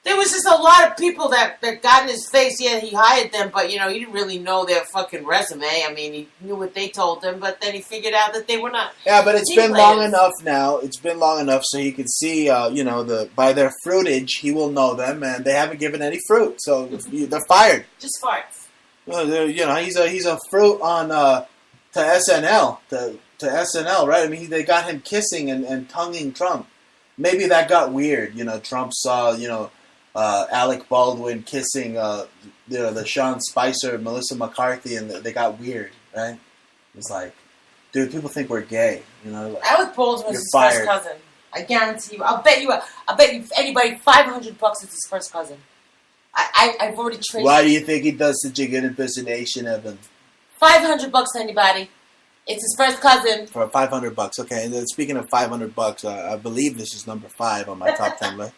There was just a lot of people that got in his face. Yeah, he hired them, but, you know, he didn't really know their fucking resume. I mean, he knew what they told him, but then he figured out that they were not. Yeah, but it's team been players. long enough now. It's been long enough so he can see, you know, by their fruitage, he will know them, and they haven't given any fruit, so they're fired. Just farts. Well, you know, he's a fruit on to SNL, to SNL, right? I mean, they got him kissing and tonguing Trump. Maybe that got weird. You know, Trump saw, you know, Alec Baldwin kissing, you know, the Sean Spicer, Melissa McCarthy, and they got weird, right? It's like, dude, people think we're gay. You know, like, Alec Baldwin was his fired. first cousin. I guarantee you. I'll bet you anybody $500 is his first cousin. I've already traced. Why do you think he does such a good impersonation of him? $500 to anybody. It's his first cousin. For $500, okay. And then speaking of $500, I believe this is number 5 on my top 10 list.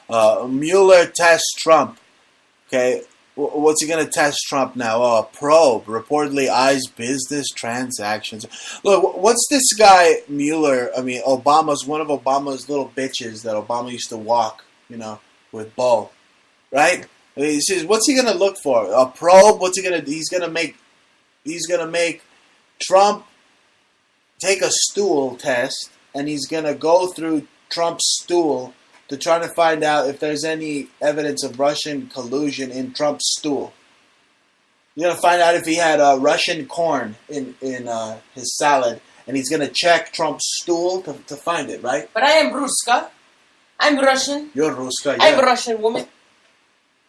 Mueller tests Trump. Okay, what's he gonna test Trump now? Oh, a probe reportedly eyes business transactions. Look, what's this guy Mueller? I mean, Obama's one of Obama's little bitches that Obama used to walk, you know, with Bo, right? I mean, he says, what's he gonna look for? A probe? What's he gonna? He's gonna make Trump take a stool test, and he's gonna go through Trump's stool to try to find out if there's any evidence of Russian collusion in Trump's stool. You're gonna find out if he had Russian corn in his salad, and he's gonna check Trump's stool to find it, right? But I am Ruska. I'm Russian. You're Ruska. I'm a Russian woman.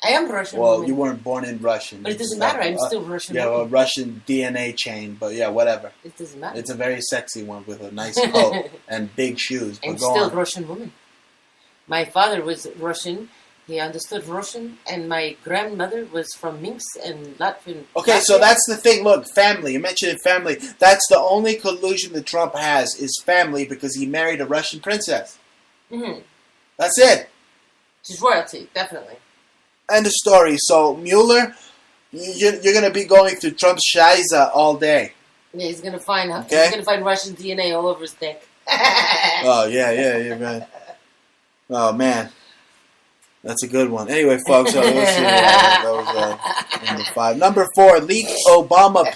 I am a Russian Well, woman. you weren't born in Russian. But it doesn't matter. I'm still Russian. Yeah, woman. a Russian DNA chain, but yeah, whatever. It doesn't matter. It's a very sexy one with a nice coat and big shoes. But I'm go still on. a Russian woman. My father was Russian. He understood Russian, and my grandmother was from Minsk and Latvian. Okay, so that's the thing. Look, family. You mentioned family. That's the only collusion that Trump has is family because he married a Russian princess. Mm-hmm. That's it. She's royalty, definitely. End of story. So Mueller, you're going to be going through Trump's shiza all day. Yeah, he's gonna find Okay. he's gonna find Russian DNA all over his dick. Oh yeah, man. Oh man, that's a good one. Anyway, folks, that was number 5. Number 4, leaked Obama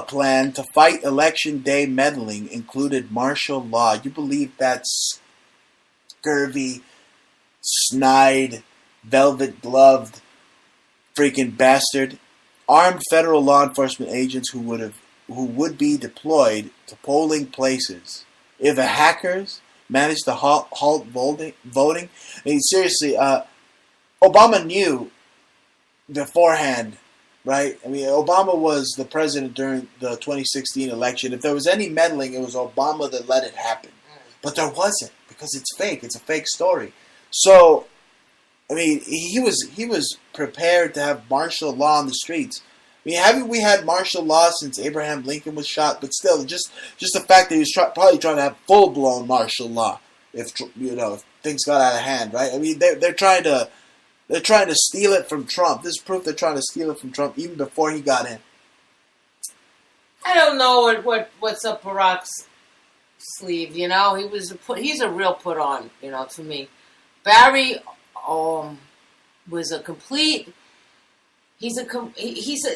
plan to fight election day meddling included martial law. You believe that scurvy, snide, velvet-gloved, freaking bastard? Armed federal law enforcement agents who would be deployed to polling places if the hackers managed to halt voting. I mean, seriously, Obama knew beforehand, right? I mean, Obama was the president during the 2016 election. If there was any meddling, it was Obama that let it happen. But there wasn't, because it's fake. It's a fake story. So, I mean, he was prepared to have martial law on the streets. I mean, haven't we had martial law since Abraham Lincoln was shot? But still, just the fact that he was probably trying to have full-blown martial law if things got out of hand, right? I mean, they're trying to steal it from Trump. This is proof they're trying to steal it from Trump even before he got in. I don't know what's up Barack's sleeve. He's a real put on. To me, Barry was a complete. He's a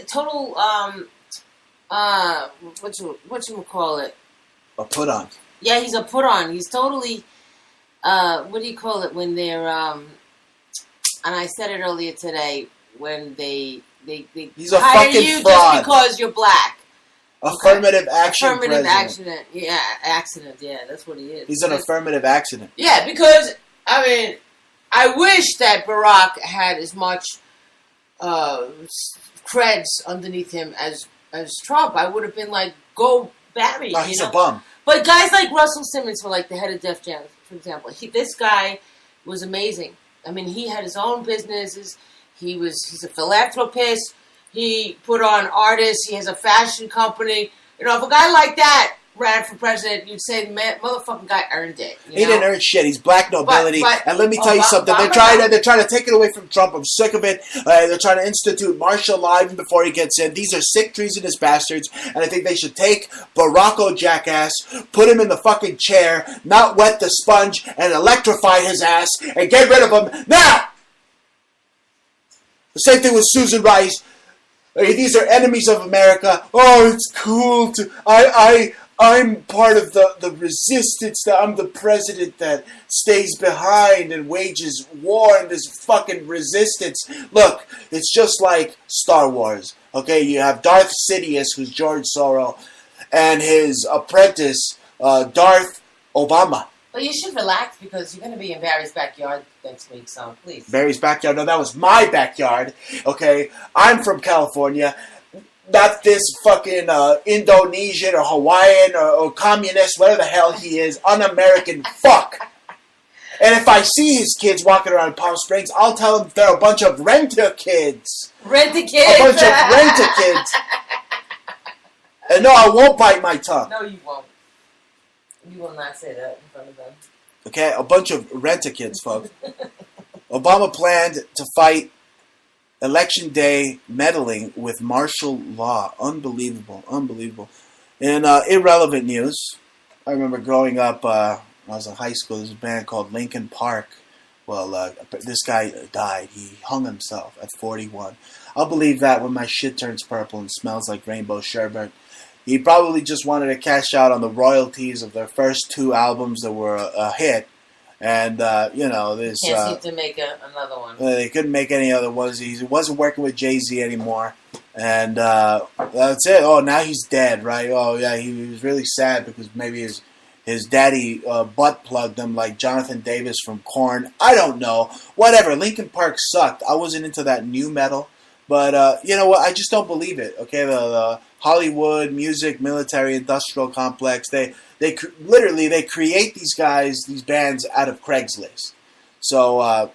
total whatchamacallit? A put on. Yeah, he's a put on. He's totally what do you call it when they're and I said it earlier today when they he's a hire fucking you fraud. just because you're black. Affirmative action. Affirmative president. accident. Yeah, that's what he is. He's an affirmative accident. Yeah, because I wish that Barack had as much creds underneath him as Trump. I would have been like, go Barry. No, he's a bum. But guys like Russell Simmons, for like the head of Def Jam, for example, this guy was amazing. I mean, he had his own businesses. He's a philanthropist. He put on artists. He has a fashion company. If a guy like that ran for president, you'd say, man, motherfucking guy earned it. He didn't earn shit. He's black nobility. And let me tell you something. They're trying to take it away from Trump. I'm sick of it. They're trying to institute martial law even before he gets in. These are sick, treasonous bastards. And I think they should take Barack Jackass, put him in the fucking chair, not wet the sponge, and electrify his ass, and get rid of him now! The same thing with Susan Rice. These are enemies of America. Oh, it's cool to... I'm part of the resistance. That I'm the president that stays behind and wages war in this fucking resistance. Look, it's just like Star Wars. Okay, you have Darth Sidious, who's George Soros, and his apprentice, Darth Obama. But you should relax because you're going to be in Barry's backyard next week, so please. Barry's backyard? No, that was my backyard. Okay, I'm from California. Not this fucking Indonesian or Hawaiian or communist, whatever the hell he is, un-American fuck. And if I see his kids walking around in Palm Springs, I'll tell them they're a bunch of rent-a-kids. Rent-a-kids? A bunch of rent-a-kids. And no, I won't bite my tongue. No, you won't. You will not say that in front of them. Okay, a bunch of rent-a-kids, folks. Obama planned to fight Election Day meddling with martial law. Unbelievable. In irrelevant news, I remember growing up, when I was in high school, there was a band called Linkin Park. Well, this guy died. He hung himself at 41. I'll believe that when my shit turns purple and smells like rainbow sherbet. He probably just wanted to cash out on the royalties of their first 2 albums that were a hit. And, this... Can't seem to make another one. They couldn't make any other ones. He wasn't working with Jay-Z anymore. And that's it. Oh, now he's dead, right? Oh, yeah, he was really sad because maybe his daddy butt plugged him like Jonathan Davis from Korn. I don't know. Whatever. Linkin Park sucked. I wasn't into that new metal. But, you know what? I just don't believe it. Okay, the Hollywood, music, military, industrial complex, they create these bands out of Craigslist. So,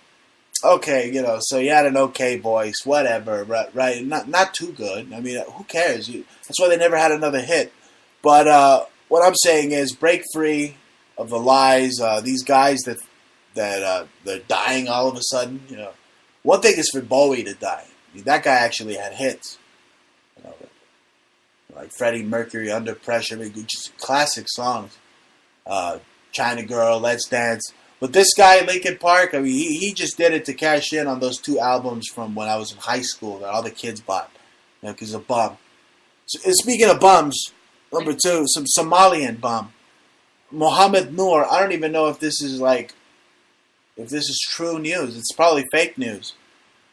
okay, so you had an okay voice, whatever, right? Not too good. I mean, who cares? That's why they never had another hit. But what I'm saying is break free of the lies. These guys that they're dying all of a sudden, One thing is for Bowie to die. I mean, that guy actually had hits. Like Freddie Mercury, Under Pressure, just classic songs. China Girl, Let's Dance. But this guy, Linkin Park, I mean, he just did it to cash in on those 2 albums from when I was in high school that all the kids bought. Because he's a bum. So, speaking of bums, number 2, some Somalian bum. Mohammed Noor, I don't even know if this is true news. It's probably fake news.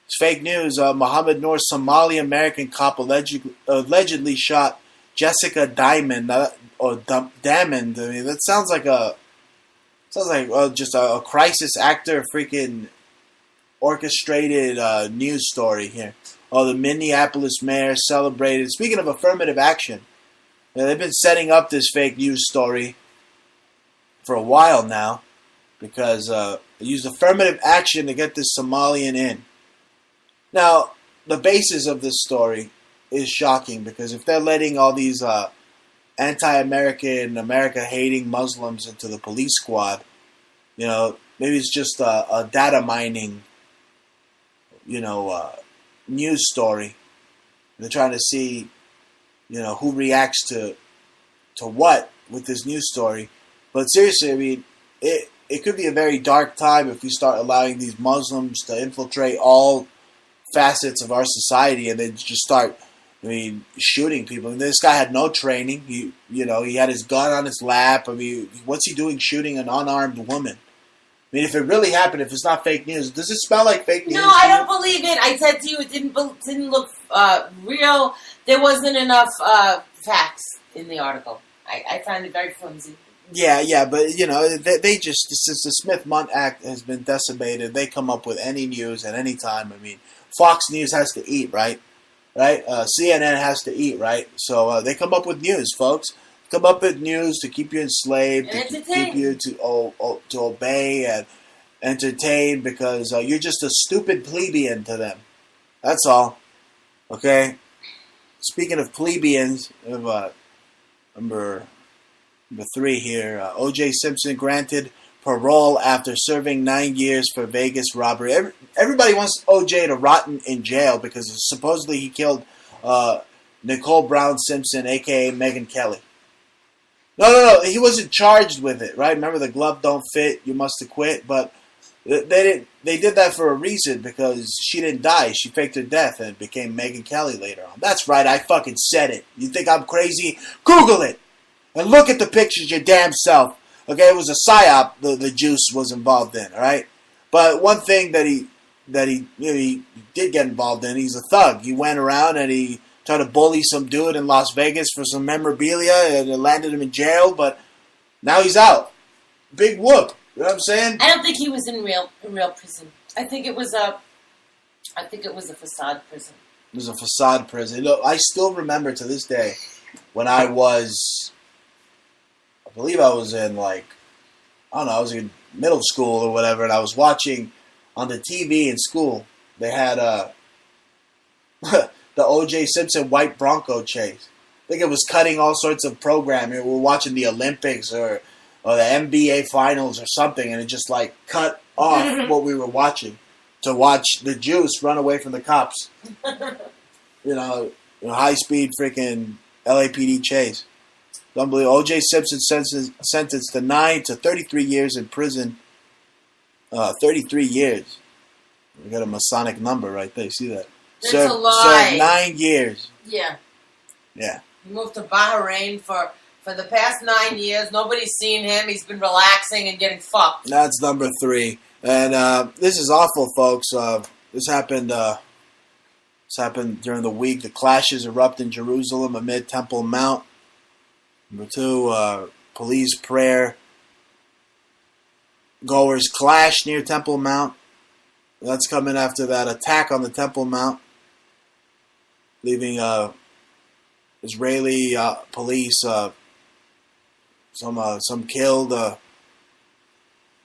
It's fake news. Mohammed Noor, Somali-American cop, allegedly shot Jessica Diamond, or Diamond. I mean, that sounds like just a crisis actor, freaking orchestrated news story here. Oh, the Minneapolis mayor celebrated. Speaking of affirmative action, they've been setting up this fake news story for a while now because they used affirmative action to get this Somalian in. Now, the basis of this story is shocking, because if they're letting all these anti-American, America-hating Muslims into the police squad, you know, maybe it's just a data mining, you know, news story. They're trying to see, you know, who reacts to what with this news story. But seriously, I mean, it could be a very dark time if we start allowing these Muslims to infiltrate all facets of our society, and then just start, I mean, shooting people. I mean, this guy had no training. He had his gun on his lap. I mean, what's he doing shooing an unarmed woman? I mean, if it really happened, if it's not fake news, does it smell like fake news? No, I don't believe it. I said to you, it didn't look real. There wasn't enough facts in the article. I found it very flimsy. Yeah, but, you know, they just, since the Smith-Mundt Act has been decimated, they come up with any news at any time. I mean, Fox News has to eat, right? CNN has to eat, right? So they come up with news, folks. Come up with news to keep you enslaved, to keep you to obey and entertain, because you're just a stupid plebeian to them. That's all. Okay? Speaking of plebeians, number 3 here. O.J. Simpson granted parole after serving 9 years for Vegas robbery. Everybody wants O.J. to rot in jail because supposedly he killed Nicole Brown Simpson, a.k.a. Megyn Kelly. No. He wasn't charged with it, right? Remember, the glove don't fit, you must have quit. But they did that for a reason, because she didn't die. She faked her death and became Megyn Kelly later on. That's right, I fucking said it. You think I'm crazy? Google it! And look at the pictures your damn self. Okay, it was a psyop the juice was involved in, all right? But one thing that he did get involved in, he's a thug. He went around and he tried to bully some dude in Las Vegas for some memorabilia, and it landed him in jail, but now he's out. Big whoop. You know what I'm saying? I don't think he was in real prison. I think it was a facade prison. It was a facade prison. Look, I still remember to this day when I believe I was in, I was in middle school or whatever, and I was watching on the TV in school. They had the O.J. Simpson white Bronco chase. I think it was cutting all sorts of programming. We were watching the Olympics or the NBA finals or something, and it just cut off what we were watching to watch the juice run away from the cops. High speed freaking LAPD chase. Unbelievable. O.J. Simpson sentenced to 9 to 33 years in prison. 33 years. We got a Masonic number right there. See that? That's a lie. Served 9 years. Yeah. Yeah. He moved to Bahrain for the past 9 years. Nobody's seen him. He's been relaxing and getting fucked. That's number 3. And this is awful, folks. This happened during the week. The clashes erupt in Jerusalem amid Temple Mount. Number 2, police prayer goers clash near Temple Mount. That's coming after that attack on the Temple Mount, leaving Israeli police some killed.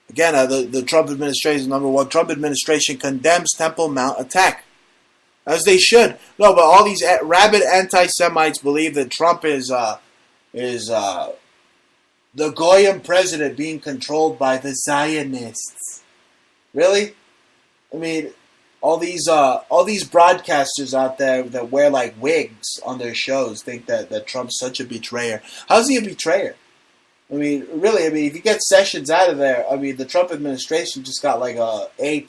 Again, the Trump administration, number 1, Trump administration condemns Temple Mount attack, as they should. No, but all these rabid anti-Semites believe that Trump is the Goyim president being controlled by the Zionists. Really? I mean, all these broadcasters out there that wear wigs on their shows think that Trump's such a betrayer. How's he a betrayer? I mean, really, if you get Sessions out of there, the Trump administration just got a A++.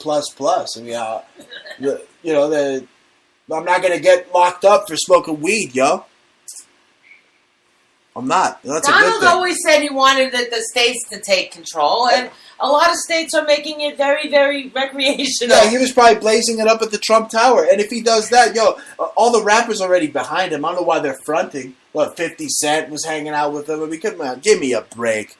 I'm not going to get locked up for smoking weed, yo. I'm not. That's a good Donald thing. always said he wanted the states to take control, and a lot of states are making it very, very recreational. Yeah, he was probably blazing it up at the Trump Tower. And if he does that, all the rappers already behind him. I don't know why they're fronting. 50 Cent was hanging out with him. Come on, give me a break.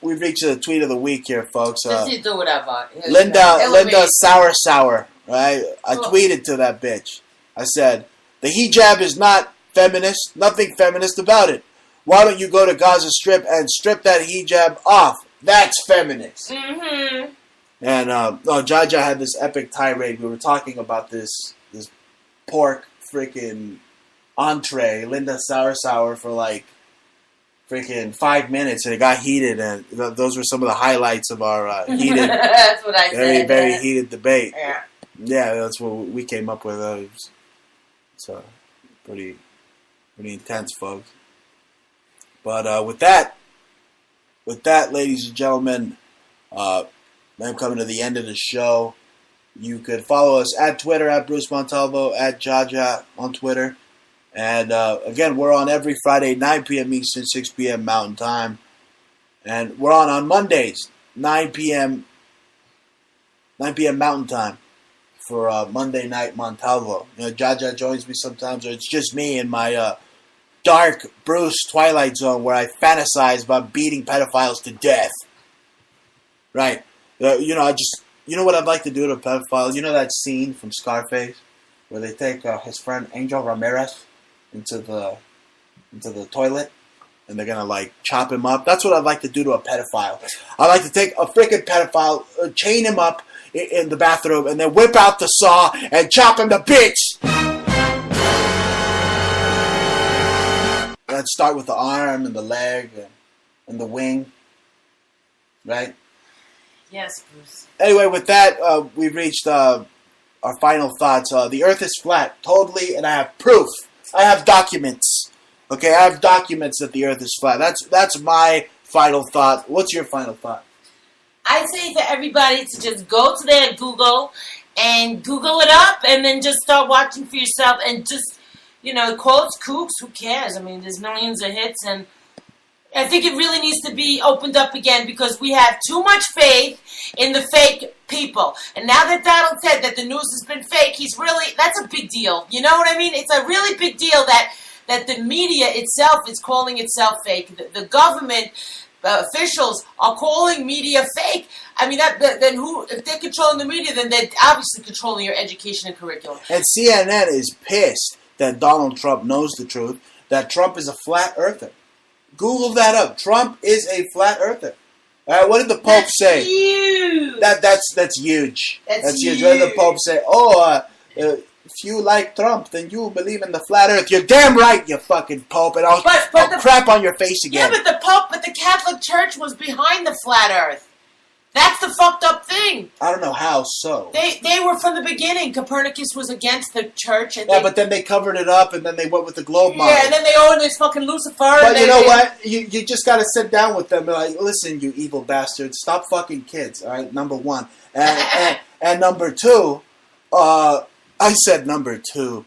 We've reached the tweet of the week here, folks. Just you do whatever. Linda Sour, right? I tweeted to that bitch. I said, the hijab is not feminist. Nothing feminist about it. Why don't you go to Gaza Strip and strip that hijab off? That's feminist. Mm-hmm. And Jaja had this epic tirade. We were talking about this pork freaking entree, Linda Sour for like freaking 5 minutes, and it got heated, and those were some of the highlights of our heated, That's what I very, said. very heated debate. Yeah. That's what we came up with. It's pretty intense, folks. But with that, ladies and gentlemen, I'm coming to the end of the show. You could follow us at Twitter, at Bruce Montalvo, at Jaja on Twitter. And again, we're on every Friday, 9 p.m. Eastern, 6 p.m. Mountain Time. And we're on Mondays, 9 p.m. Mountain Time for Monday Night Montalvo. You know, Jaja joins me sometimes, or it's just me in my dark Bruce Twilight Zone where I fantasize about beating pedophiles to death. Right. You know what I'd like to do to a pedophile? You know that scene from Scarface where they take his friend Angel Ramirez into the toilet and they're gonna like chop him up? That's what I'd like to do to a pedophile. I'd like to take a freaking pedophile, chain him up in the bathroom, and then whip out the saw and chop him to bits. Let's start with the arm and the leg and the wing, right? Yes, Bruce. Anyway, with that, we've reached our final thoughts. The Earth is flat, totally, and I have proof. I have documents. Okay, I have documents that the Earth is flat. That's my final thought. What's your final thought? I'd say for everybody to just go to their Google and Google it up, and then just start watching for yourself, and just, quotes, kooks, who cares? I mean, there's millions of hits, and I think it really needs to be opened up again, because we have too much faith in the fake people. And now that Donald said that the news has been fake, that's a big deal. You know what I mean? It's a really big deal that the media itself is calling itself fake. The government officials are calling media fake. I mean, if they're controlling the media, then they're obviously controlling your education and curriculum. And CNN is pissed that Donald Trump knows the truth, that Trump is a flat earther. Google that up. Trump is a flat earther. All right, what did the Pope say? Huge. That's huge. That's huge. What did the Pope say? If you like Trump, then you believe in the flat earth. You're damn right, you fucking Pope, and I'll crap on your face again. Yeah, but the Catholic Church was behind the flat earth. That's the fucked up thing. I don't know how so. They were from the beginning. Copernicus was against the church. And but then they covered it up, and then they went with the globe model. Yeah, and then they owned this fucking Lucifer. But you know what? You just got to sit down with them and be like, listen, you evil bastards, stop fucking kids, all right? Number one. And number two, I said number two.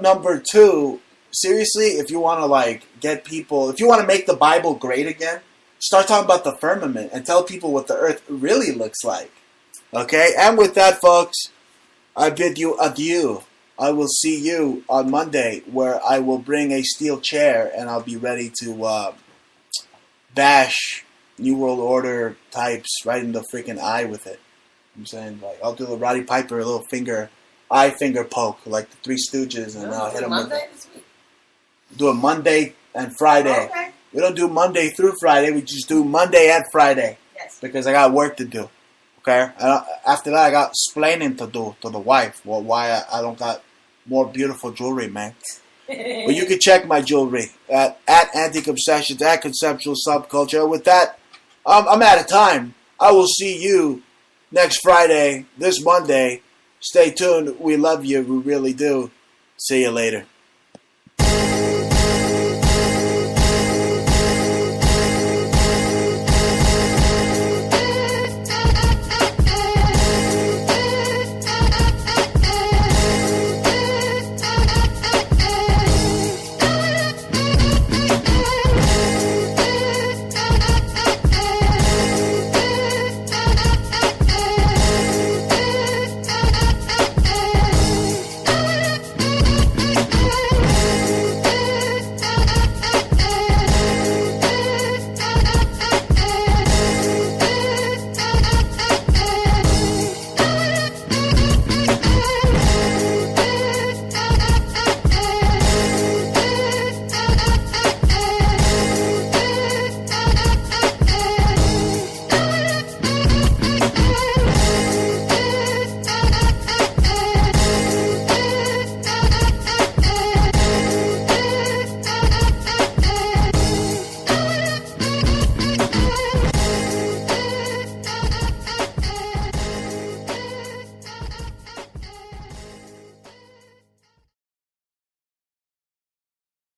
Number two, seriously, if you want to get people, if you want to make the Bible great again, start talking about the firmament and tell people what the earth really looks like. Okay? And with that, folks, I bid you adieu. I will see you on Monday, where I will bring a steel chair and I'll be ready to bash New World Order types right in the freaking eye with it. I'm saying, I'll do the Roddy Piper little eye finger poke, like the Three Stooges, and I'll hit them with it. This week? Do it Monday and Friday. Okay. We don't do Monday through Friday. We just do Monday and Friday. Yes. Because I got work to do. Okay? After that, I got explaining to do to the wife. Well, why I don't got more beautiful jewelry, man. But you can check my jewelry at Antique Obsessions, at Conceptual Subculture. With that, I'm out of time. I will see you next Friday, this Monday. Stay tuned. We love you. We really do. See you later.